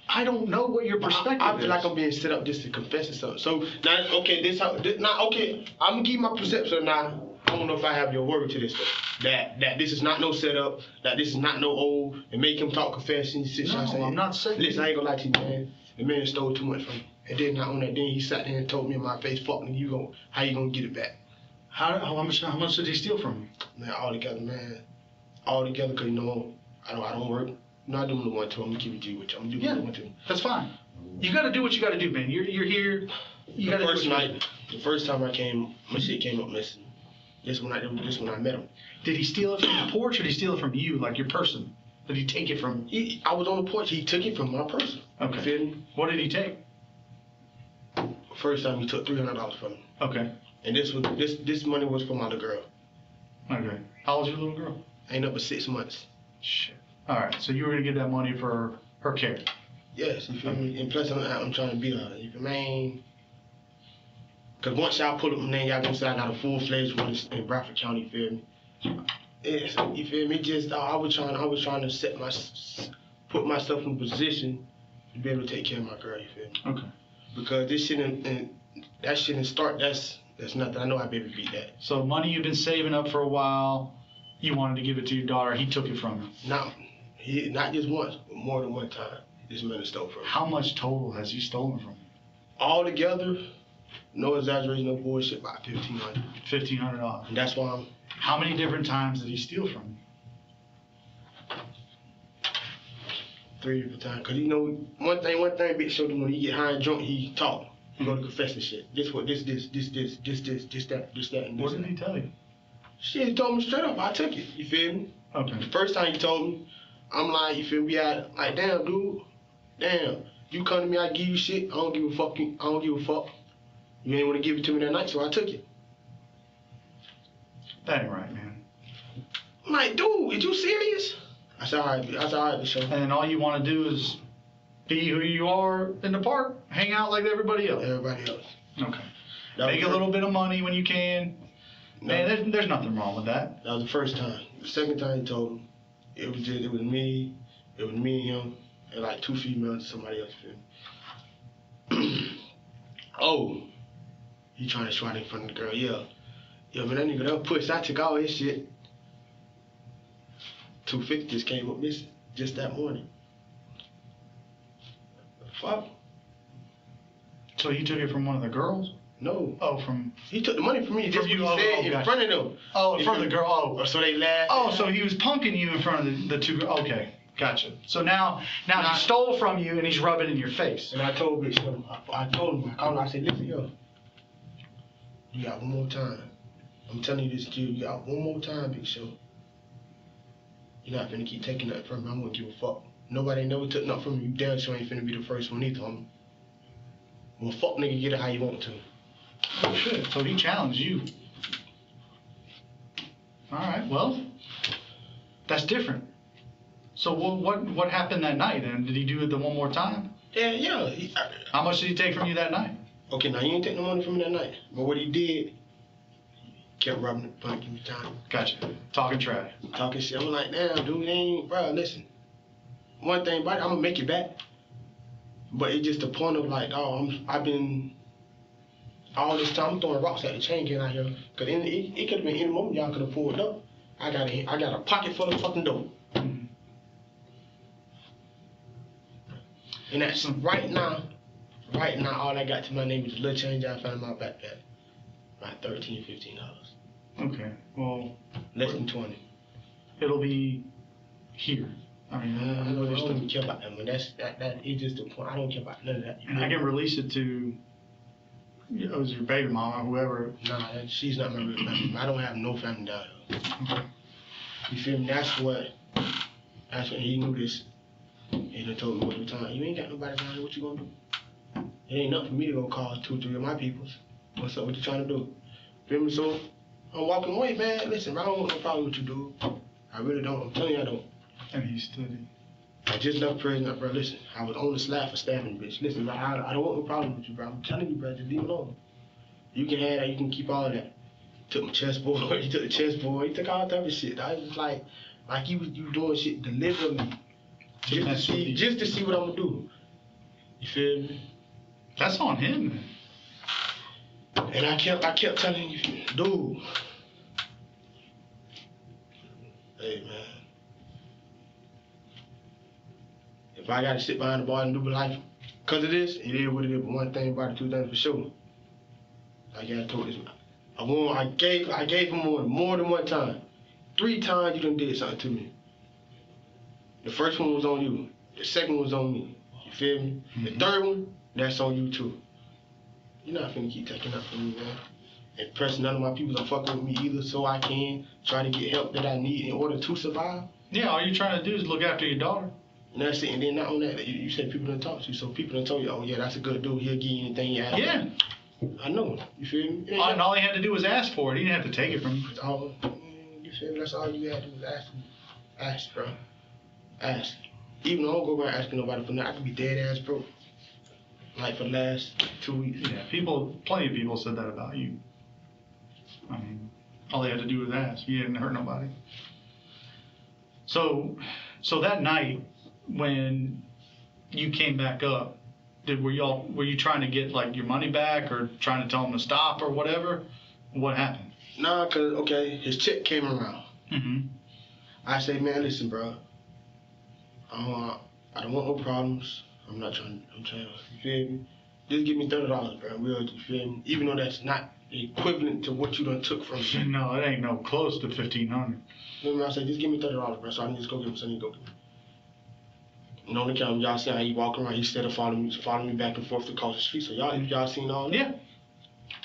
I don't know what your perspective I feel is. like I'm being set up just to confess to something. So now, okay, I'm gonna give my perception now. I don't know if I have your word to this stuff. That this is not no setup. That this is not no old and make him talk confession. No, I'm not saying. Listen, I ain't gonna lie to you, man. The man stole too much from me. And then not on that, then he sat there and told me in my face, "Fuck me, how you gonna get it back?" How much did he steal from you? Man, all together, man. All together, cause I don't work. I do what I want to. I'm gonna keep it G with you. I'm gonna do what I want to. That's fine. You got to do what you got to do, man. You're here. You got to First night, the first time I came, my shit came up missing. This when I met him. Did he steal it from the porch or did he steal it from you, like your person? Did he take it from you? I was on the porch. He took it from my purse. Okay. You feel me? What did he take? First time he took $300 from me. Okay. And this money was for my little girl. Okay. How old's your little girl? Ain't up for 6 months. Shit. All right. So you were gonna give that money for her care. Yes, you feel me? And plus I'm trying to beat her. You feel me? Cause once y'all pull up my name, y'all gonna say I got a full-fledged one in Bradford County. You feel me? Yes, you feel me? Just I was trying to put myself in a position to be able to take care of my girl. You feel me? Okay. Because this shit and that shit and start. That's nothing. I know I'd be able to beat that. So money you've been saving up for a while, you wanted to give it to your daughter. He took it from you. Not just once, but more than one time. This man stole from me. How much total has he stolen from you? All together, no exaggeration, no bullshit, about $1,500. $1,500. And that's why I'm. How many different times did he steal from you? 3 different times. Cause you know one thing Big Show do when he get high and drunk, he talk. He go to confess and shit. This, that, and this. What did he tell you? Shit, he told me straight up. I took it. You feel me? Okay. The first time he told me, I'm like, you feel me? Like, damn, dude. Damn. You come to me, I give you shit. I don't give a fuck. You ain't want to give it to me that night, so I took it. That ain't right, man. I'm like, dude, is you serious? I said, all right, Big Show. And then all you want to do is be who you are in the park, hang out like everybody else. Everybody else. Okay. That Make was a little bit of money when you can. No. Man, there's nothing wrong with that. That was the first time. The second time he told me, it was me and him, and like 2 females and somebody else. Feel me? Oh, he trying to swat in front of the girl. Yeah, man, that nigga that push. I took all his shit. 250 just came up missing just that morning. Fuck. So he took it from one of the girls? No. Oh, from... He took the money from me. Just you? what he said in Gotcha. front of them. Oh, in front of the girl. Oh. So they laughed. Oh, so he was punking you in front of the two girls. Okay, gotcha. So now he stole from you and he's rubbing it in your face. And I told Big Show, I told him, I said, listen, yo, you got one more time. I'm telling you this, kid, you got one more time, Big Show. You're not finna keep taking nothing from me. I'm gonna give a fuck. Nobody ain't never took nothing from me. You damn sure ain't finna be the first one either, homie. Well, fuck nigga, get it how you want to. Oh shit, so he challenged you. Alright, well, that's different. So what happened that night then? Did he do it the one more time? Yeah. How much did he take from you that night? Okay, now he ain't take no money from me that night. But what he did, he kept rubbing the bunk in the time. Gotcha. Talking trash. Talking shit. I'm like, damn, dude, ain't, bro, listen. One thing about it, I'm gonna make it back. But it's just the point of like, oh, I've been all this time throwing rocks at the chain gang out here. Cause it could have been any moment y'all could have pulled up. I got a pocket full of fucking dope. Mm-hmm. And that's right now, all I got to my name is a little change I found in my backpack. About $13, $15. Okay, well, Less than 20. it'll be here. I mean, I don't even care about that, man. That is just the point. I don't care about none of that. and I can release it to, it was your baby mama, whoever. Nah, she's not my real family. I don't have no family down here. You feel me? That's when he knew this. And he told me one time, you ain't got nobody down here, what you gonna do? It ain't enough for me to go call 2 or 3 of my peoples. What's up, what you trying to do? Feel me? So, I'm walking away, man. Listen, I don't want no problem with you, dude. I really don't. I'm telling you I don't. And he stood. I just left prison, bro. Listen, I was on the slab for stabbing, bitch. Listen, bro, I don't want no problem with you, bro. I'm telling you, bro, just leave it alone. You can have that, you can keep all that. Took my chessboard, he took the chessboard, he took all type of shit. I was just like you doing shit deliberately. Just to see what I'm gonna do. You feel me? That's on him, man. And I kept telling you, dude. Hey, man. If I gotta sit behind the bar and do my life, cause of this, it is what it is. But one thing about it, 2 things for sure. Like I told this, I gave him more than one time. 3 times you done did something to me. The first one was on you. The second one was on me. You feel me? Mm-hmm. The third one, that's on you too. You're not finna keep taking up from me, man. And pressing none of my people are fucking with me either, so I can try to get help that I need in order to survive. Yeah, all you're trying to do is look after your daughter. And that's it. And then not only that, you said people done talk to you, so people done told you, oh yeah, that's a good dude. He'll give you anything you ask. Yeah. I know. You feel me? And all he had to do was ask for it. He didn't have to take it from you. You feel me? That's all you had to do was ask. Ask, bro. Ask. Even though I don't go around asking nobody for nothing, I could be dead ass broke. Like for the last 2 weeks. Yeah, plenty of people said that about you. I mean, all they had to do was ask. You didn't hurt nobody. So that night when you came back up, were you trying to get like your money back or trying to tell them to stop or whatever? What happened? Nah, cause okay, his check came around. Mm-hmm. I say, man, listen, bro. I don't want no problems. I'm trying. You feel me? Just give me $30, bro. You feel me? Even though that's not equivalent to what you done took from me. No, it ain't no close to $1,500. Remember, I said, just give me $30, bro. So I can just go get him. So I need to go get him. And on the camera, y'all see how he walking around. He instead of following me back and forth across the street. So y'all seen all that? Yeah.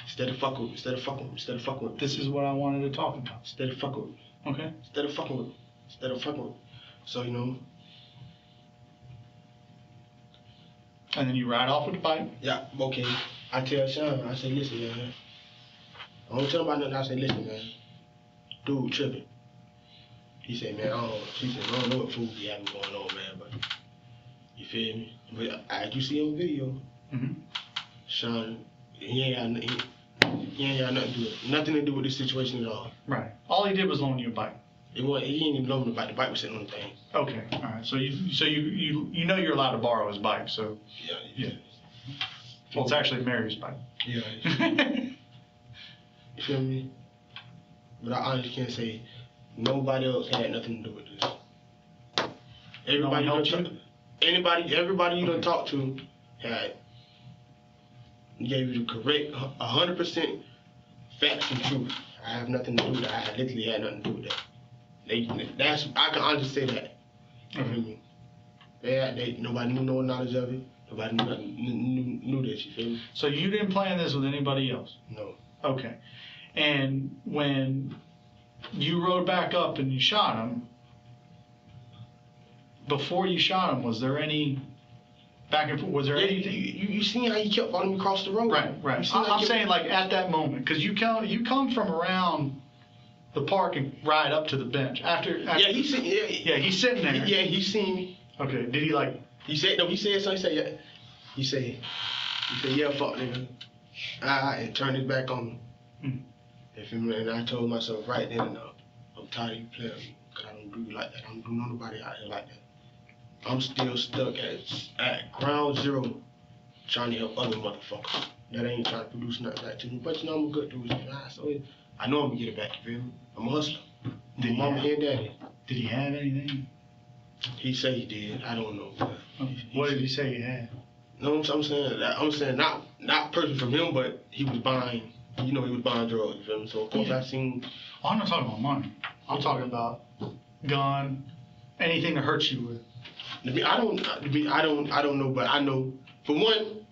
Instead of fucking with me. This is what I wanted to talk about. Instead of fucking with me. Okay. Instead of fucking with me. So, you know. And then you ride off with the bike? Yeah, okay. I tell Sean, I say, listen, man. I don't tell him about nothing. I say, listen, man. Dude tripping. He said, man, I don't know what food he having going on, man, but you feel me? But as you see on video, Sean, he ain't got nothing to do with this situation at all. Right. All he did was loan you a bike. He ain't even loaning the bike. The bike was sitting on the thing. Okay. All right. So you know you're allowed to borrow his bike. So yeah. Well, it's actually Mary's bike. Yeah. You feel me? But I honestly can't say nobody else had nothing to do with this. Everybody you done talked to gave you the correct 100% facts and truth. I have nothing to do with that. I literally had nothing to do with that. I can honestly say that. Nobody knew no knowledge of it. Nobody knew this. You feel me? So you didn't plan this with anybody else? No. Okay. And when you rode back up and you shot him, before you shot him, was there any back and forth? Was there anything? You seen how he kept following me across the road? Right. I'm saying like at that moment, because you come from around the park and ride up to the bench after yeah, he's sitting there. Yeah, he seen me. Okay. Did he like? He said something. He said yeah. He said yeah, fuck nigga. And turned his back on me. And I told myself right then and now, I'm tired of you playing with me, because I don't do you like that. I don't do nobody out here like that. I'm still stuck at ground zero trying to help other motherfuckers that ain't trying to produce nothing back to me. But you know I'm a good dude. So I know I'm gonna get it back, you feel me? I'm a hustler. Did Mama and daddy. Did he have anything? He said he did. I don't know. What did he say he had? No, I'm saying not personally from him, but he was buying. You know, he was buying drugs. You feel me? So of course I seen. Oh, I'm not talking about money. I'm talking about gun, anything to hurt you with. I don't know, but I know for one.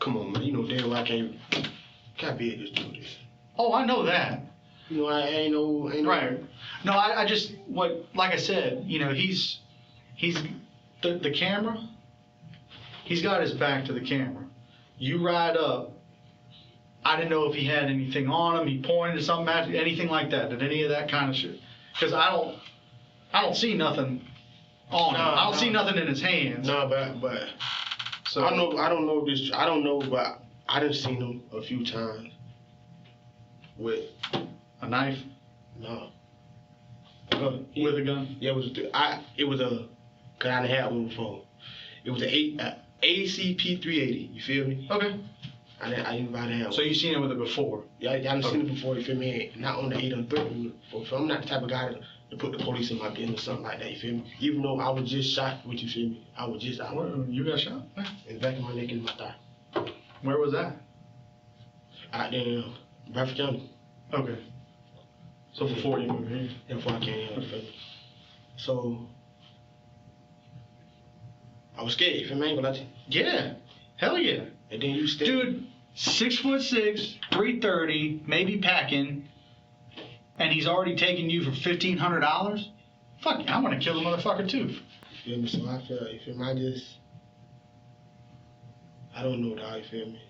Come on, man. You know damn well I can't be able to do this. Oh, I know that. You know, I ain't no. Right. No, I just like I said, you know, he's the camera. He's got his back to the camera. You ride up. I didn't know if he had anything on him. He pointed to something, anything like that. Did any of that kind of shit? Because I don't see nothing on him. I don't see nothing in his hands. No, but so I don't know, but I done seen him a few times with a knife. No. With a gun. Yeah, it was a. Cause I done had one before. It was a ACP 380. You feel me? Okay. I didn't buy that one. So you seen it with it before? Yeah, I done seen it before. You feel me? Not on the 830 before. So I'm not the type of guy to put the police in my business or something like that. You feel me? Even though I was just shot, what you feel me? I was just out. You got shot? In the back of my neck and my thigh. Where was that? Out there in Bradford County. Okay. So before you moved here? Yeah, before I came here. Okay. So I was scared. You feel me? I ain't gonna lie to you. Yeah. Hell yeah. And then you stay. Dude, 6'6", 330, maybe packing, and he's already taking you for $1,500? fuck yeah, I want to kill a motherfucker too. You feel me? So I feel, you feel me? I don't know, dog, you feel me?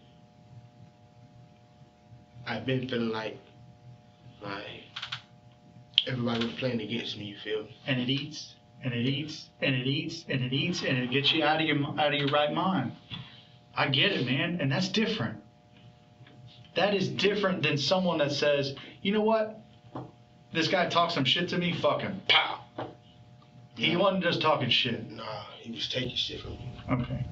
I've been feeling like everybody was playing against me, you feel me? And it eats, and it eats, and it eats, and it eats, and it gets you out of your right mind. I get it, man, and that's different. That is different than someone that says, you know what? This guy talks some shit to me, fuck him. Pow. He wasn't just talking shit. Nah, he was taking shit from me. Okay.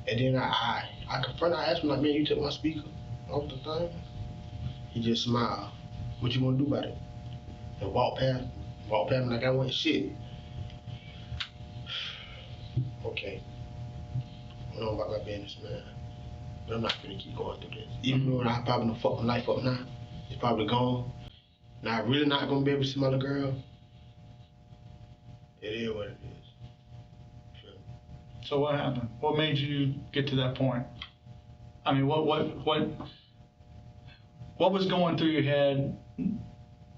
And then I asked him, like, man, you took my speaker off the thing? He just smiled. What you want to do about it? And walked past me like I wasn't shit. Okay. I know about my business, man. But I'm not gonna keep going through this. Even though I probably done fucked my life up now, it's probably gone. Now I'm really not gonna be able to see my little girl. It is what it is. Sure. So what happened? What made you get to that point? I mean, what was going through your head,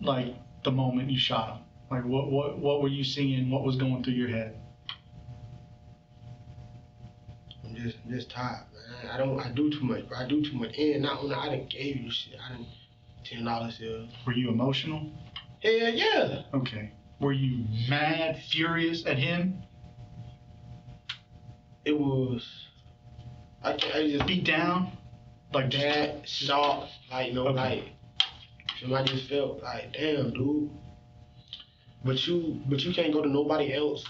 like the moment you shot him? Like what were you seeing? What was going through your head? I'm just tired, man. I do too much, bro. I do too much. And not only I done gave you shit. I done $10 here. Were you emotional? Hell yeah. Okay. Were you mad, furious at him? It was. I just beat down, like that, shocked, like you know, okay. Like I just felt like, damn, dude. But you can't go to nobody else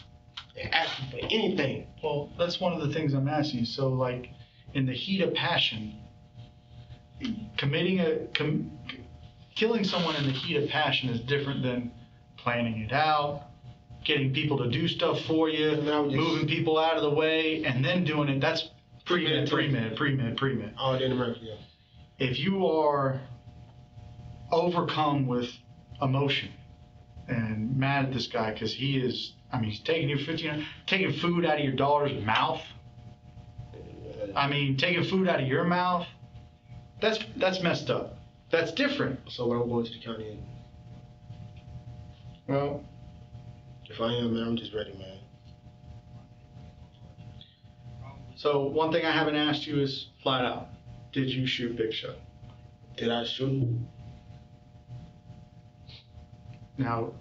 and ask them for anything. Well, that's one of the things I'm asking you. So, like, in the heat of passion, killing someone in the heat of passion is different than planning it out, getting people to do stuff for you, moving people out of the way, and then doing it. That's pre-med. Oh, in America, yeah. If you are overcome with emotion and mad at this guy because he's taking food out of your daughter's mouth. I mean, taking food out of your mouth. That's messed up. That's different. So when I'm going to the county, well, if I am, man, I'm just ready, man. So one thing I haven't asked you is flat out, did you shoot Big Shot? Did I shoot him? Now,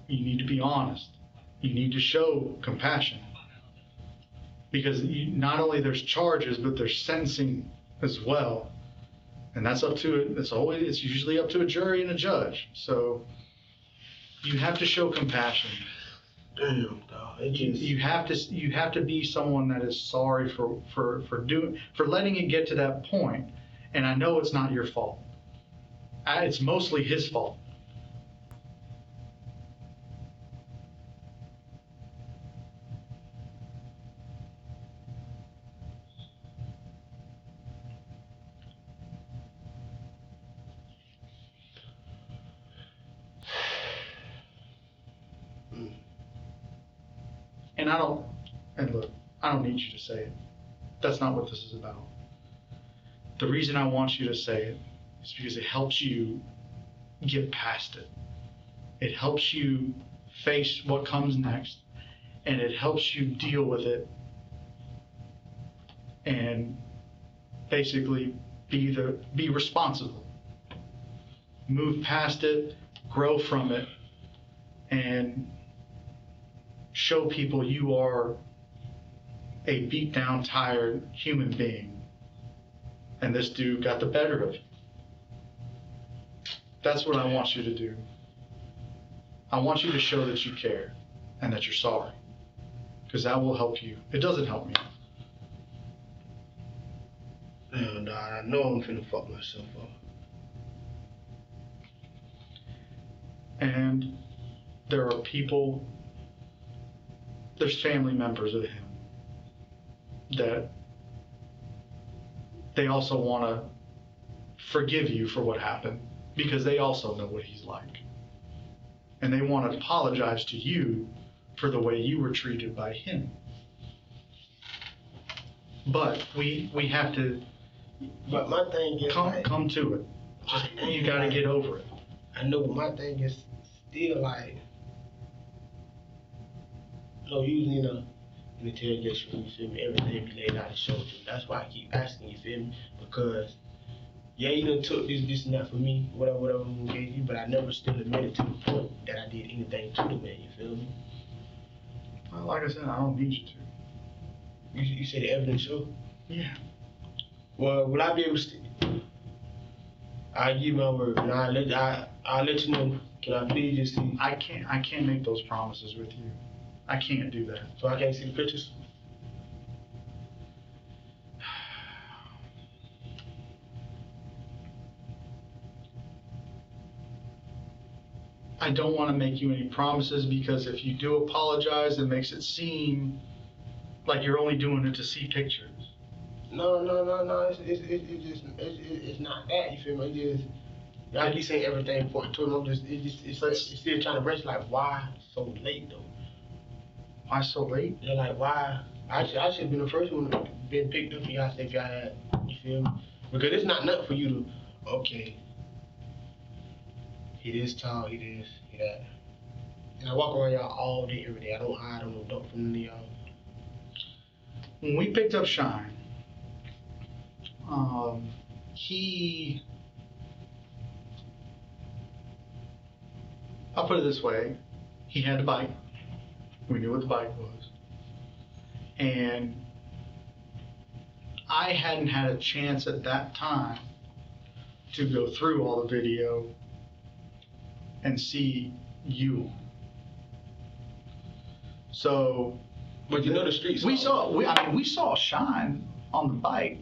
you need to be honest. You need to show compassion. Because not only there's charges, but there's sentencing as well. And that's up to it. It's usually up to a jury and a judge. So you have to show compassion. Damn, dog. You have to be someone that is sorry for letting it get to that point. And I know it's not your fault. It's mostly his fault. And look, I don't need you to say it. That's not what this is about. The reason I want you to say it is because it helps you get past it. It helps you face what comes next, and it helps you deal with it and basically be responsible. Move past it, grow from it, and show people you are a beat down, tired human being. And this dude got the better of you. That's what I want you to do. I want you to show that you care and that you're sorry. Because that will help you. It doesn't help me. Damn, dog, I know I'm finna fuck myself up. And there are people, there's family members of him that they also want to forgive you for what happened because they also know what he's like. And they want to apologize to you for the way you were treated by him. But we have to But my thing is come to it. Just you got to get over it. I know, but my thing is still like, No, usually in an interrogation, you feel me, everything be laid out and showed you. That's why I keep asking, you feel me? Because, yeah, you done took this, and that from me, whatever we gave you, but I never still admitted to the point that I did anything to the man, you feel me? Well, like I said, I don't need you to. You say the evidence show? Yeah. Well, will I be able to? I'll give my word, and I'll let you know. Can I please just see? I can't make those promises with you. I can't do that. So I can't see the pictures? I don't want to make you any promises because if you do apologize, it makes it seem like you're only doing it to see pictures. No. It's not that. You feel me? It's just y'all keep saying everything important to them. It's still trying to rest. Like, why so late though? Why so late? They're like, why? I should have been the first one to been picked up for y'all if y'all had. You feel me? Because it's not nothing for you to. Okay. He this tall. He this. He that. And I walk around y'all all day, every day. I don't hide. I don't duck from any of y'all. When we picked up Shine, I'll put it this way, he had the bike. We knew what the bike was. And I hadn't had a chance at that time to go through all the video and see you. So, But you know the streets. we saw Shine on the bike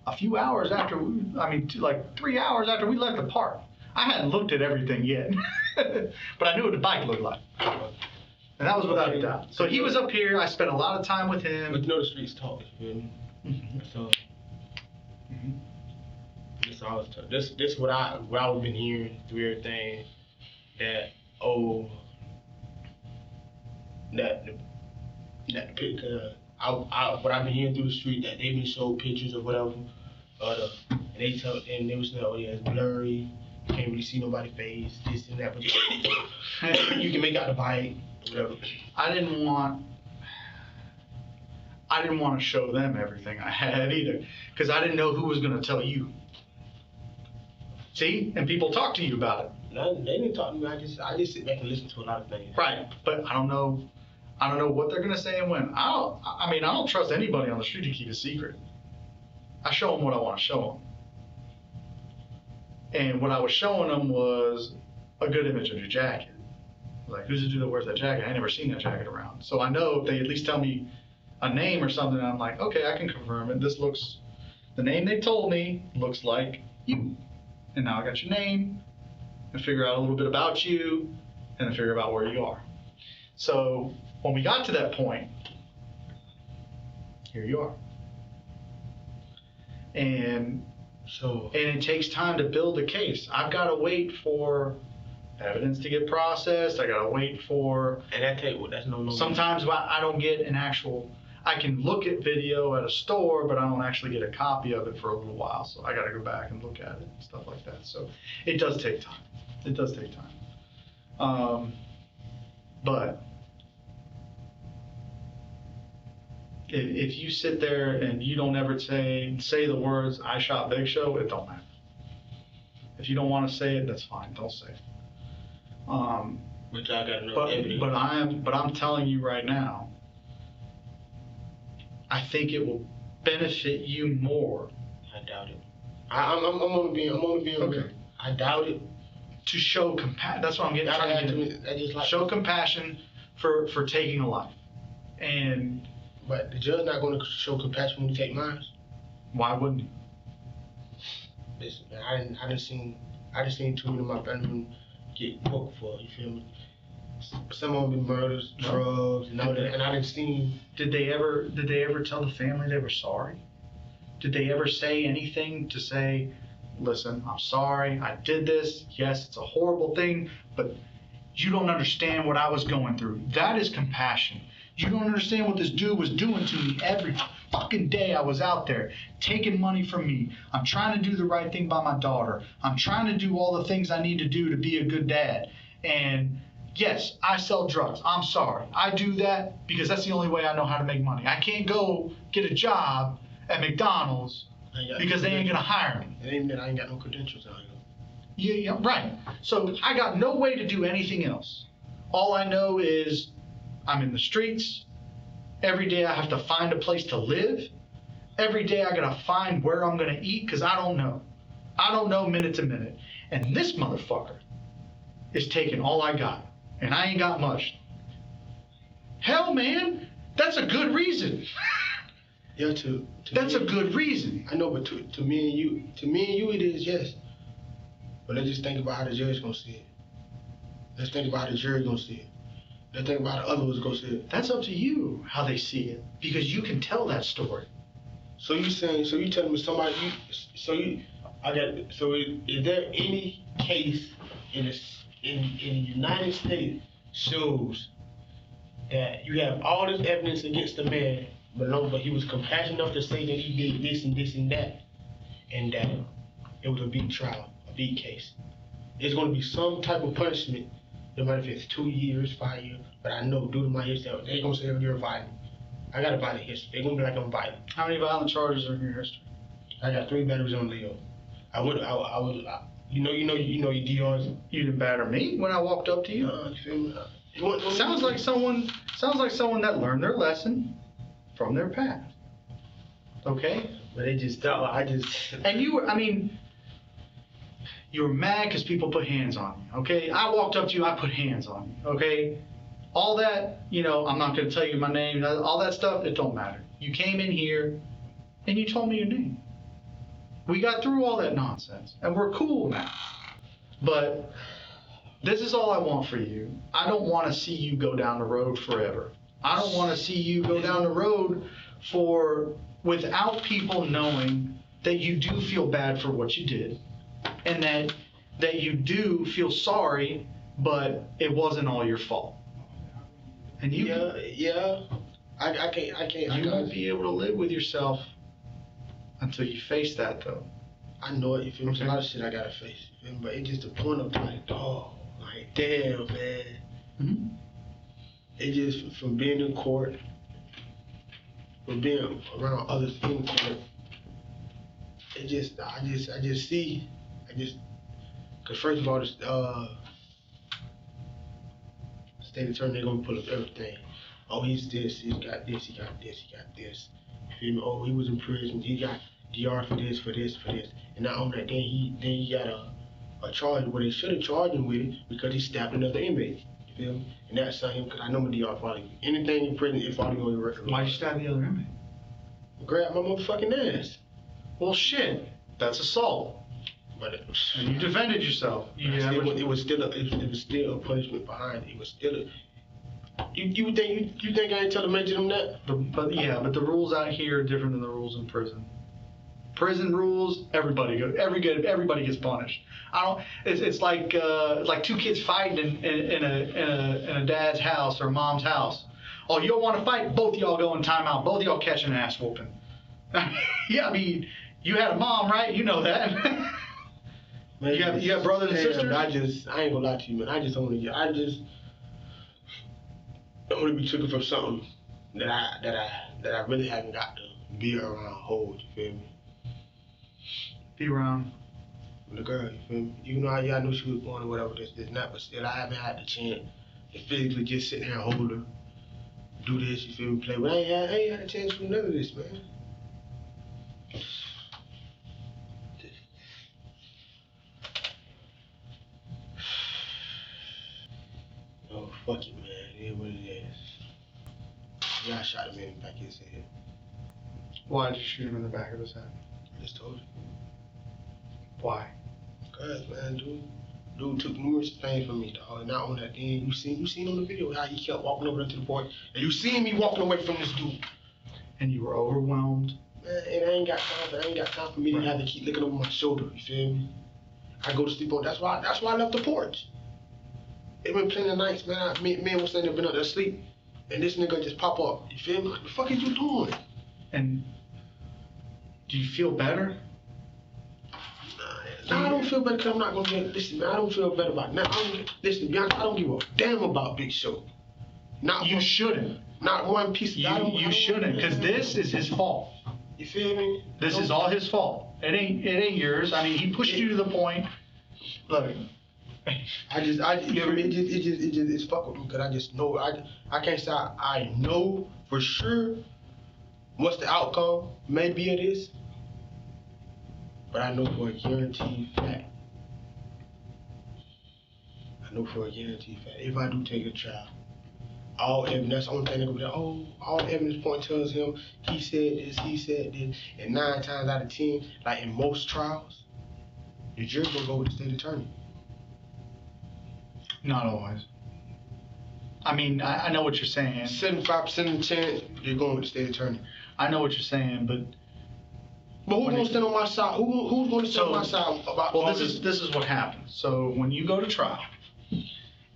a few hours after, like 3 hours after we left the park. I hadn't looked at everything yet, but I knew what the bike looked like. And that was without a doubt. So he was up here, I spent a lot of time with him. But you know the streets talk, you feel me? Mhm. So, Mhm. this always talk. This what I've been hearing through everything, that what I've been hearing through the street, that they've been showed pictures or whatever, and they was saying, oh yeah, it's blurry, you can't really see nobody's face, this and that, but you can make out the bike, whatever. I didn't want to show them everything I had either, because I didn't know who was going to tell you. See, and people talk to you about it. No, they didn't talk to me. I just sit back and listen to a lot of things. Right, but I don't know what they're going to say and when. I don't trust anybody on the street to keep a secret. I show them what I want to show them. And what I was showing them was a good image of your jacket. Like, who's the dude that wears that jacket? I ain't never seen that jacket around. So I know if they at least tell me a name or something, I'm like, okay, I can confirm it. The name they told me looks like you. And now I got your name, and figure out a little bit about you, and then figure out where you are. So when we got to that point, here you are. And it takes time to build a case. I've got to wait for evidence to get processed. I got to wait for. And that's no. Sometimes I don't get an actual. I can look at video at a store, but I don't actually get a copy of it for a little while. So I got to go back and look at it and stuff like that. So it does take time. It does take time. But if you sit there and you don't ever say the words, I shot Big Show, it don't matter. If you don't want to say it, that's fine. Don't say it. Which I got no evidence. But I'm telling you right now, I think it will benefit you more. I doubt it. I'm only being okay. I doubt it. To show compassion. That's what I'm trying to get. Show compassion for taking a life. But the judge not going to show compassion when you take mine. Why wouldn't he? Listen, man, I just seen too many of my family get booked for, you feel me? Some of them been murders, drugs, and all that, and I didn't see. Did they ever tell the family they were sorry? Did they ever say anything to say, listen, I'm sorry, I did this, yes, it's a horrible thing, but you don't understand what I was going through. That is compassion. You don't understand what this dude was doing to me every fucking day I was out there, taking money from me. I'm trying to do the right thing by my daughter. I'm trying to do all the things I need to do to be a good dad. And Yes, I sell drugs. I'm sorry. I do that because that's the only way I know how to make money. I can't go get a job at McDonald's because they ain't gonna hire me. And even then, I ain't got no credentials out here. Yeah, right. So I got no way to do anything else. All I know is I'm in the streets. Every day I have to find a place to live. Every day I gotta find where I'm gonna eat because I don't know. I don't know minute to minute. And this motherfucker is taking all I got. And I ain't got much. Hell, man, that's a good reason. Yeah, That's me, a good reason. I know, but to me and you, it is, yes. But let's just think about how the judge gonna see it. Let's think about how the jury gonna see it. Let's think about how the others gonna see it. That's up to you how they see it, because you can tell that story. So you telling me somebody, is there any case in the United States shows that you have all this evidence against the man, but he was compassionate enough to say that he did this and this and that, and that it was a big trial, a big case? There's going to be some type of punishment, no matter if it's 2 years, 5 years, but I know due to my history, they're going to say you're violent. I got a violent history. They're going to be like I'm violent. How many violent charges are in your history? I got 3 batteries on Leo. You know your DRs. You didn't batter me when I walked up to you. You feel me? Sounds like someone that learned their lesson from their past. Okay? But they just thought, And you were mad because people put hands on you, okay? I walked up to you, I put hands on you, okay? All that, I'm not going to tell you my name, all that stuff, it don't matter. You came in here and you told me your name. We got through all that nonsense and we're cool now. But this is all I want for you. I don't want to see you go down the road forever. I don't want to see you go down the road without people knowing that you do feel bad for what you did, and that you do feel sorry, but it wasn't all your fault. And you I can't. You won't be able to live with yourself until you face that, though. I know it. You feel me? There's a lot of shit I gotta face. You feel me? But it's just the point of like, damn, man. Mm-hmm. It just from being in court, from being around others in court. I just see, cause first of all, this state attorney, they're gonna pull up everything. Oh, he's this, he's got this, he got this, he got this. You feel me? Oh, he was in prison, he got DR for this. And not only that, then he got a charge where they should have charged him with it because he stabbed another inmate. You feel me? And that's on him because I know my DR following you. Anything in prison, it following you on your record. Why'd you stab the other inmate? Grab my motherfucking ass. Well, shit, that's assault. But and you defended yourself. It was still a punishment behind it. It was still a. You think I ain't tell the major them that? But the rules out here are different than the rules in prison. Prison rules, everybody gets punished. It's like 2 kids fighting in a dad's house or a mom's house. Oh, you don't want to fight? Both of y'all go in timeout. Both of y'all catch an ass whooping. Yeah, you had a mom, right? You know that. Man, you have brothers and sisters. I ain't gonna lie to you, man. I want to be taken from something that I really haven't got to be around, hold. You feel me? Be around the girl. You feel me? Even though I knew she was born or whatever, this not, but still I haven't had the chance to physically just sit there and hold her, do this. You feel me? Play. But I ain't had a chance to do none of this, man. Oh, fuck it, man. It is what it is. Yeah, I shot him in the back of his head. Why did you shoot him in the back of his head? I just told you. Why? Cause, man, dude took numerous things from me, dog. And not on that, then you seen on the video how he kept walking over there to the porch. And you seen me walking away from this dude. And you were overwhelmed? Man, and I ain't got time for me to have to keep looking over my shoulder, you feel me? I go to sleep on, that's why I left the porch. It been plenty of nights, man. Man was sitting there, been up there asleep, and this nigga just pop up. You feel me? What the fuck are you doing? And do you feel better? Nah, Now I don't feel better because I'm not gonna get. Listen, man, I don't feel better about it. Now, listen, to be honest, I don't give a damn about Big Show. Not You one, shouldn't. Not one piece. You shouldn't, because this is his fault. You feel me? This is all his fault. It ain't yours. I mean, he pushed you to the point. Look, it's fuck with me because I just know I can't say I know for sure what's the outcome may be of this, but I know for a guaranteed fact. If I do take a trial, all evidence, that's the only thing they're gonna be like, oh, all evidence point tells him he said this, and 9 times out of 10, like in most trials, the jury gonna go with the state attorney. not always. I mean, I know what you're saying. 75% of the chance, you're going with the state attorney. I know what you're saying, but who's gonna stand on my side? Who's gonna stand on my side about? Well, this is what happens. So when you go to trial,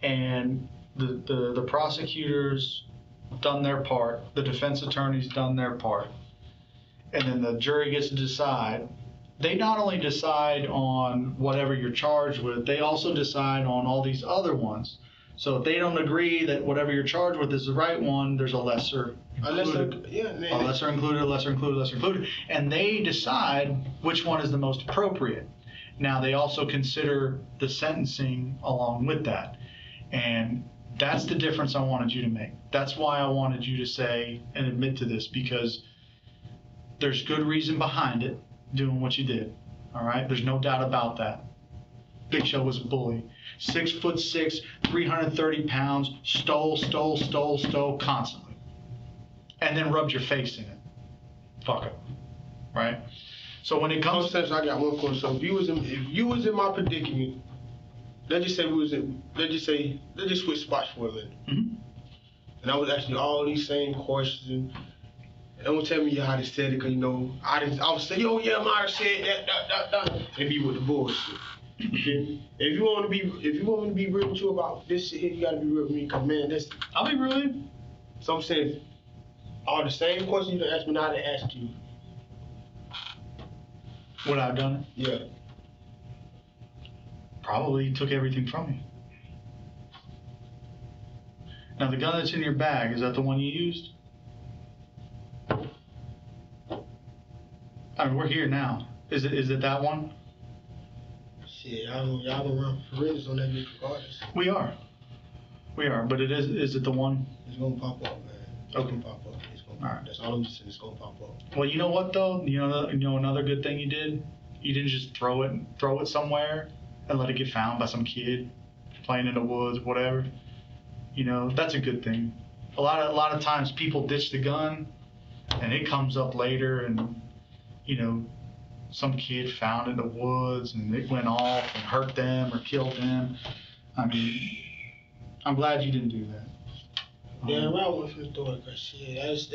and the prosecutors done their part, the defense attorney's done their part, and then the jury gets to decide. They not only decide on whatever you're charged with, they also decide on all these other ones. So if they don't agree that whatever you're charged with is the right one, there's a lesser included, lesser included, and they decide which one is the most appropriate. Now they also consider the sentencing along with that, and that's the difference I wanted you to make. That's why I wanted you to say and admit to this, because there's good reason behind it, doing what you did. All right, there's no doubt about that. Big Show was a bully. 6'6", 330 pounds, stole constantly. And then rubbed your face in it. Fuck it. Right? So when it comes to... I got one question. So if you was in my predicament, let's just switch spots for a minute. Mm-hmm. And I was asking you all these same questions. And don't tell me how to said it, because, you know, I would say, oh, yeah, I might have said that. And be with the bullshit. If you want me to be real with you about this shit here, you gotta be real with me, cause man, I'll be real. So I'm saying, all the same questions you done asked me, now they ask you. Would I have done it? Yeah. Probably took everything from you. Now the gun that's in your bag, is that the one you used? I mean, we're here now. Is it that one? Shit, y'all gonna run for forensics on that bitch regardless. We are, but is it the one? It's gonna pop up, man. It's gonna pop up. All right. That's all I'm just saying, it's gonna pop up. Well, you know what though? You know another good thing you did? You didn't just throw it somewhere and let it get found by some kid playing in the woods, whatever. You know, that's a good thing. A lot of times people ditch the gun and it comes up later, and you know, some kid found in the woods and it went off and hurt them or killed them. I mean, I'm glad you didn't do that. Yeah, I went for the door, because shit, that's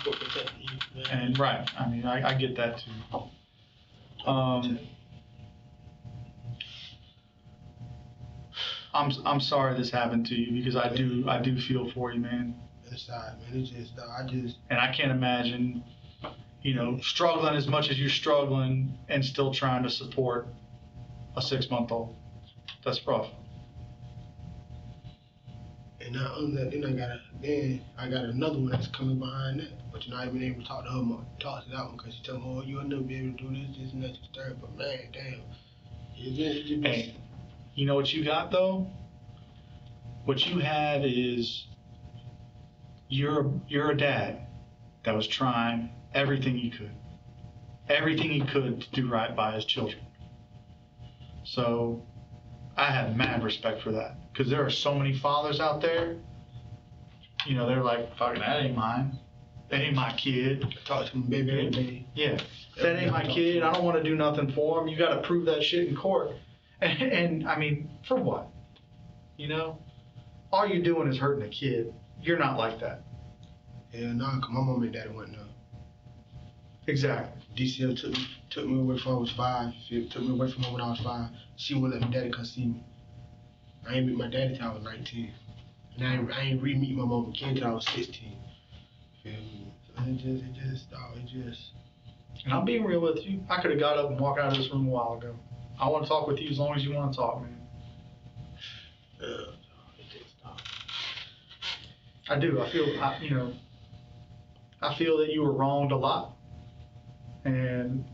what protected you, man. And right, I mean, I get that too. I'm sorry this happened to you, because I do feel for you, man. It's sad, man. And I can't imagine, you know, struggling as much as you're struggling and still trying to support a 6-month-old. That's rough. And not only that, then I got another one that's coming behind that. But you know, I ain't been able to talk to that one, because she tell me, oh, you'll never be able to do this, and that, this, third. But man, damn. Hey, you know what you got though? What you have is you're a dad that was trying everything he could to do right by his children. So I have mad respect for that, because there are so many fathers out there, you know, they're like, fucking, that ain't mine. That ain't my kid. I talk to him baby every day. Yeah, that ain't my kid. I don't want to do nothing for him. You got to prove that shit in court. And I mean, for what? You know, all you're doing is hurting a kid. You're not like that. Yeah, nah, cause my mom and daddy went now. Exactly. DCL took me away from I was 5. She took me away from her when I was 5. She wouldn't let my daddy come see me. I ain't meet my daddy till I was 19. And I ain't re-meet my mom again till I was 16. Feel me? So it just. And I'm being real with you. I could have got up and walked out of this room a while ago. I want to talk with you as long as you want to talk, man. I do. I feel that you were wronged a lot, and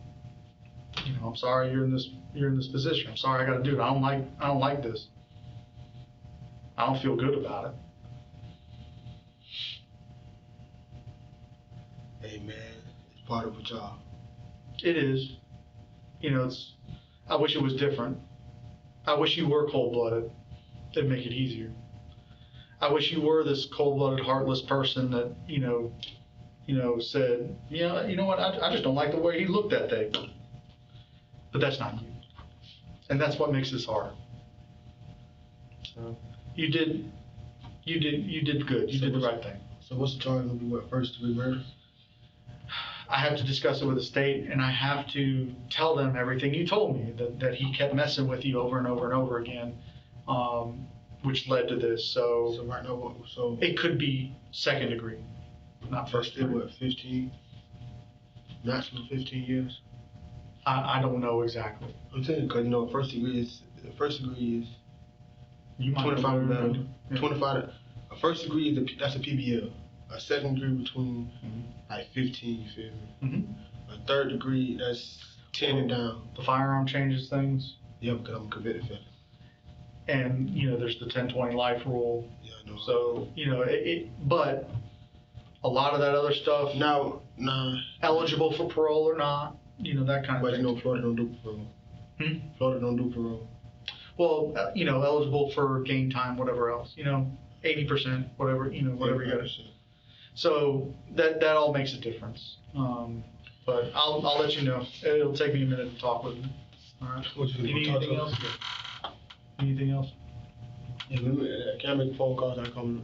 I'm sorry you're in this position. I'm sorry I got to do it. I don't like this. I don't feel good about it. Hey man, it's part of a job. It is. I wish it was different. I wish you were cold-blooded. It'd make it easier. I wish you were this cold-blooded, heartless person that, said, you know what, I just don't like the way he looked that day. But that's not you. And that's what makes this hard. So you did good. You did the right thing. So what's the charge gonna be? What, first-degree murder? I have to discuss it with the state, and I have to tell them everything you told me, that he kept messing with you over and over and over again, which led to this. So right now, it could be second degree, not first still degree. what, 15? Maximum 15 years? I don't know exactly. I'm telling you, because first degree is You might 25 know and better. better. Yeah. 25. A first degree that's a PBL. A second degree between like 15. You feel me? Mm-hmm. A third degree that's 10 and down. The firearm changes things, Yeah, because I'm a convicted felon. and there's the 10-20 life rule. Yeah, I know. So but a lot of that other stuff, Nah. eligible for parole or not, that kind of But thing. Florida don't do parole. Florida don't do parole. Well, eligible for gain time, whatever else, 80%, whatever, whatever you got to. So that all makes a difference. But I'll let you know. It'll take me a minute to talk with him. All right. What you Need gonna anything talk else? Anything else? Yeah, can I make phone calls? I call my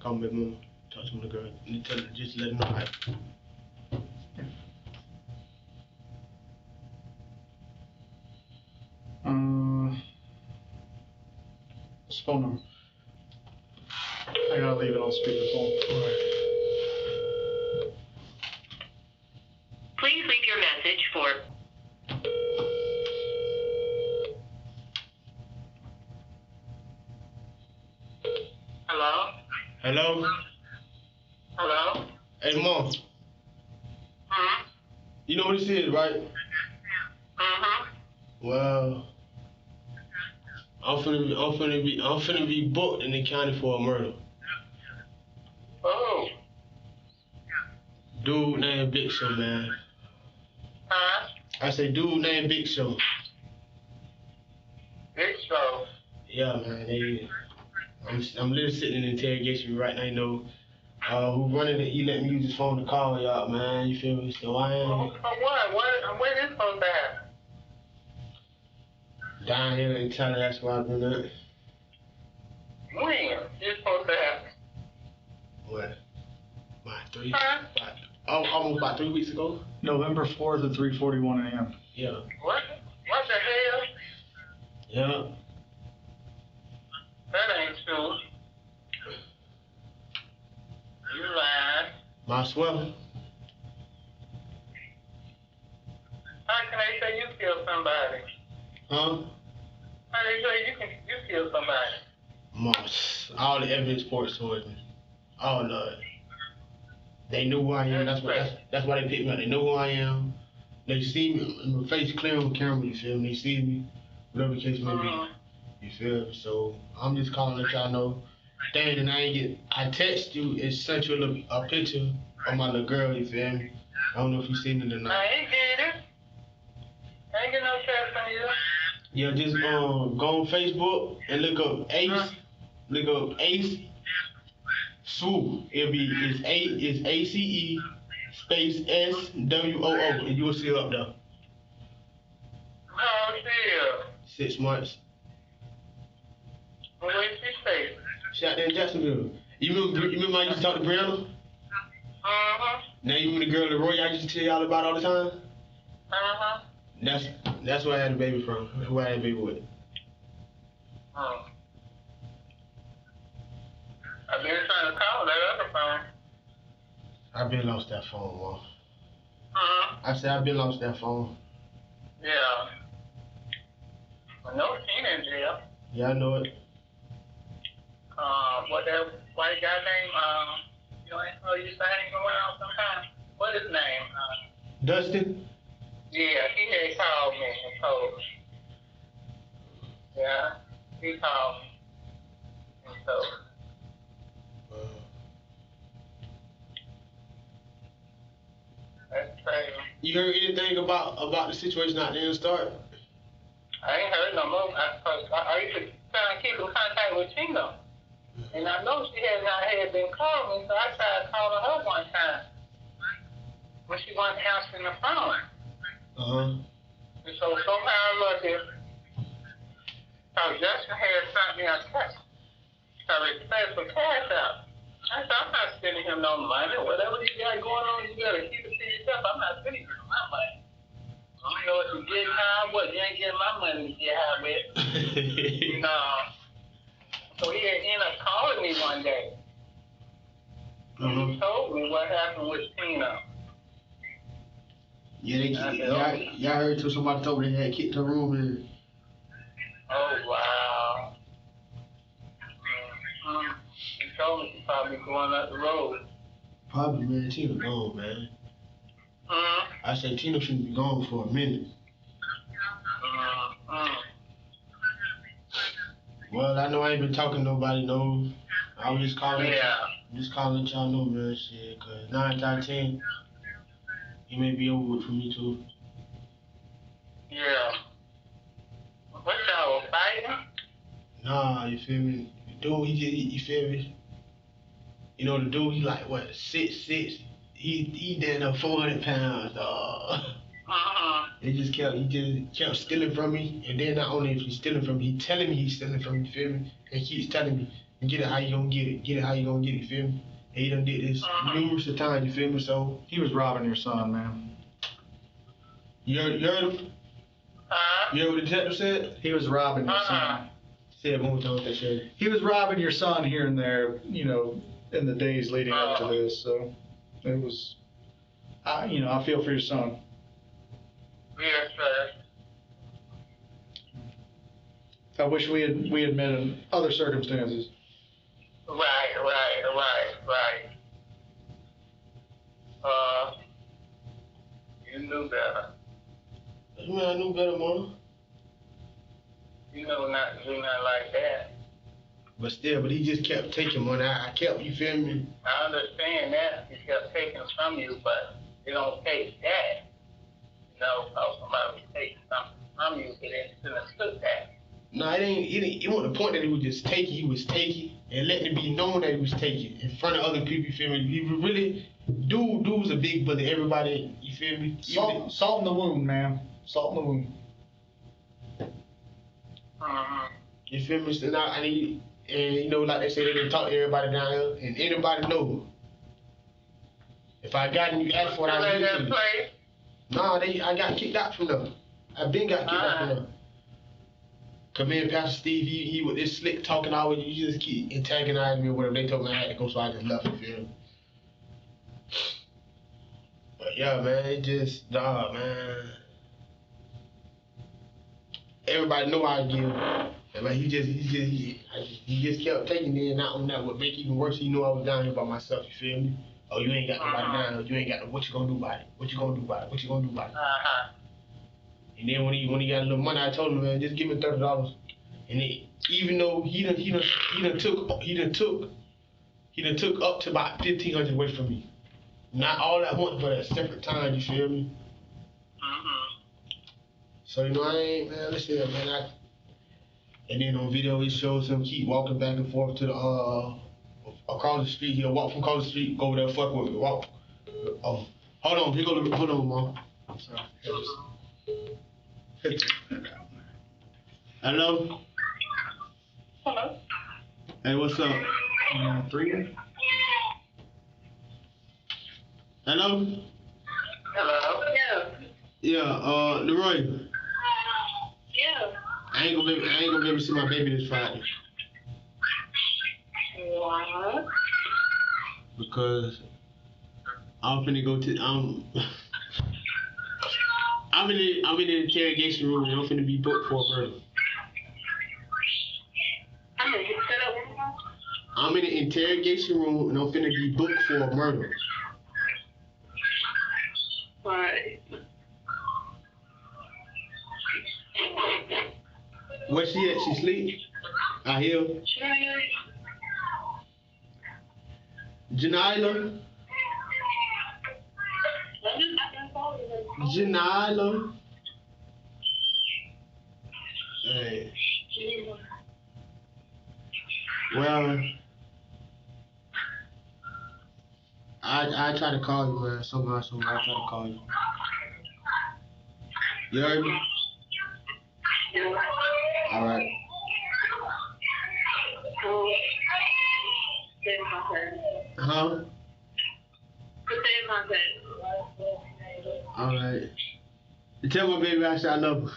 mom, talk to the girl, and tell her, just let her know. What's the phone number? I gotta leave it on speakerphone. All right. Please leave your message for. Hello? Hello? Hello? Hey, Mom. You know what this is, right? Well, I'm finna be booked in the county for a murder. Oh. Dude named Big Show, man. I say dude named Big Show. Big Show. Yeah, man. I'm literally sitting in interrogation right now. Who running it? He let me use his phone to call y'all, man. You feel me? So I am What? Where is phone at? down here in Tallahassee where I've been at. When? You supposed to have. What? Huh? Almost about 3 weeks ago. November 4th at 3:41 a.m. Yeah. What? What the hell? Yeah. That ain't true. You lying. My swear. How can they say you killed somebody? Huh? How they say you killed somebody? Moss. All the evidence points towards me. All of it. They knew who I am. That's why they picked me up. They know who I am. They see me, my face clear on camera, you feel me? They see me, whatever the case may be. You feel me? So I'm just calling to let y'all know. Dang, and I text you and sent you a picture of my little girl, you feel me? I don't know if you seen it or not. I ain't get it. I ain't get no text from you. Yeah, just go on Facebook and look up Ace. Look up Ace Swoop. It's ACE space SWOO, and you will see it up there. Oh, shit. 6 months. Where she stay? She out there in Jacksonville. You remember I used to talk to Brianna? Now you remember the girl Leroy I used to tell y'all about all the time? That's where I had the baby from. Who I had the baby with. I've been trying to call that other phone. I've been lost that phone, Mom. I said I've been lost that phone. Yeah. I know Tina in jail. Yeah, I know it. What that white guy name? You know, you say hang around sometimes. What is his name? Dustin? Yeah, he had called me and told me. Yeah, he called me and told me. That's crazy. You heard anything about the situation out there in Start? I ain't heard no more. I used to try to keep in contact with Tina. And I know she had not had been calling me, so I tried calling her one time when she wasn't answering the phone. Uh-huh. And so somehow I looked at Justin had sent me a text. A request for cash out. I said, I'm not sending him no money. Whatever you got going on, you gotta keep it to yourself. I'm not sending you my money. I don't know what you getting high with. You ain't getting my money to get high with. No. So he ended up calling me one day. He told me what happened with Tina. Yeah, y'all heard till somebody told me they had kicked the room in. Oh, wow. He told me she probably going up the road. Probably, man. Tina gone, man. I said Tina should be gone for a minute. Well, I know I ain't been talking to nobody, no. I was just calling. Yeah. Just calling y'all know, man, shit. Cause 9 out of 10, it may be over with for me too. Yeah. What y'all were fighting? Nah, you feel me? The dude, you feel me? You know, the dude, he like, what, 6'6"? He down there 400 pounds, dawg. He just kept stealing from me. And then not only is he stealing from me, he telling me he's stealing from me, you feel me? And he keeps telling me, get it how you gonna get it. Get it how you gonna get it, you feel me? And he done did this numerous of times, you feel me? So, He was robbing your son, man. you heard him? You heard what the detective said? He was robbing your son. Say it one more time with that shit. He was robbing your son here and there, you know, in the days leading up to this. So it was, I feel for your son. Yes, sir. I wish we had met in other circumstances. Right. You knew better. Man, I knew better, mama. You know not to do nothing like that. But he just kept taking money. I kept, you feel me? I understand that. He kept taking from you, but you don't take that. You know, somebody would take something from you, but it shouldn't have took that. No, it wasn't the point that he was just taking. He was taking and letting it be known that he was taking in front of other people, you feel me? He really, dude was a big brother. Everybody, you feel me? Salt in the wound, man. Salt in the wound. You feel me? So now and you know, like they say, they didn't talk to everybody down here, and anybody know. If I got and you asked for what I was doing. Nah, I got kicked out from them. I been got kicked out from them. Cause me and Pastor Steve, he with this slick talking always, you just keep antagonizing me or whatever. They told me I had to go, so I just left, you feel me? But yeah, man, it just, dog, man. Everybody know I give. But he just kept taking it, and not on that, what make it even worse, he knew I was down here by myself, you feel me? Oh, you ain't got nobody down here, you ain't got no, what you gonna do about it? What you gonna do about it? What you gonna do about it? And then when he got a little money, I told him, man, just give me $30. And even though he done took up to about $1,500 away from me. Not all at once, but at separate times, you feel me? So, you know, I ain't, man, listen, man, and then on video, it shows him keep walking back and forth to the, across the street. He'll walk from across the street, go over there, fuck with me, walk. Oh, hold on, hold on, Mom. Sorry. Hello? Hello? Hey, what's up? 3? Hello? Hello? Yeah, Leroy. Yeah. I ain't gonna be able to see my baby this Friday. What? Because I'm finna go to I'm in the interrogation room and I'm finna be booked for a murder. I'm in the interrogation room and I'm finna be booked for a murder. Right. Where she at? She sleep? I hear. Janila? Janila? Hey. Well, I try to call you, man. Somehow, I try to call you. You heard me? All right. Huh? All right. Tell my baby I said I love her.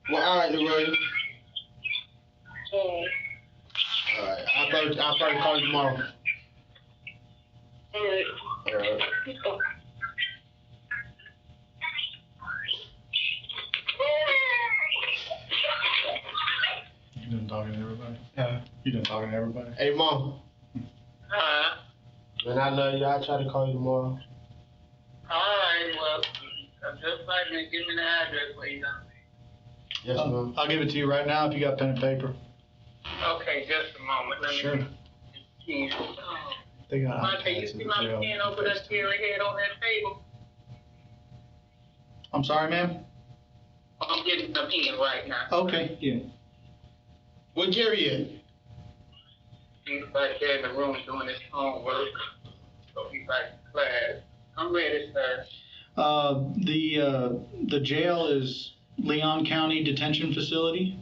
Well, all right, Lorraine. All right. I'll probably call you tomorrow. All right. You done talking to everybody? Yeah. You done talking to everybody? Hey, Mom. Huh? Man, I love you. I'll try to call you tomorrow. Alright, well, just like me, give me the address where you got me. Yes, Mom. I'll give it to you right now if you got pen and paper. Okay, just a moment. Let me Sure. see. They got Monte, you see my pen over that cherry head on that table? I'm sorry, ma'am? I'm getting the pen right now. Okay, yeah. Where Jerry at? He's back there in the room doing his homework. So he's back in class. I'm ready, sir. The jail is Leon County Detention Facility.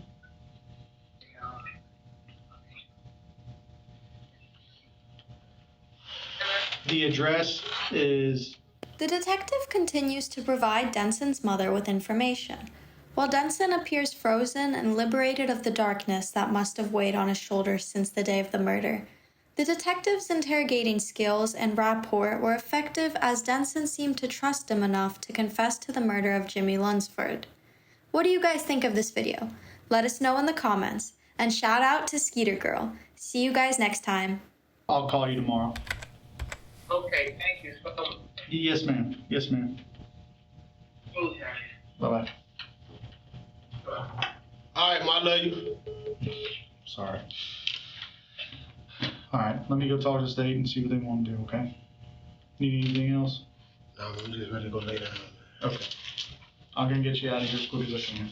The address is... The detective continues to provide Denson's mother with information. While Denson appears frozen and liberated of the darkness that must have weighed on his shoulders since the day of the murder, the detective's interrogating skills and rapport were effective as Denson seemed to trust him enough to confess to the murder of Jimmy Lunsford. What do you guys think of this video? Let us know in the comments, and shout out to Skeeter Girl. See you guys next time. I'll call you tomorrow. Okay, thank you so much. Yes, ma'am. Yes, ma'am. Okay. Bye-bye. All right, Ma, I love you. Sorry. All right, let me go talk to the state and see what they want to do, okay? Need anything else? No, I'm just ready to go lay down. Okay. I'm going to get you out of here as quick as I can.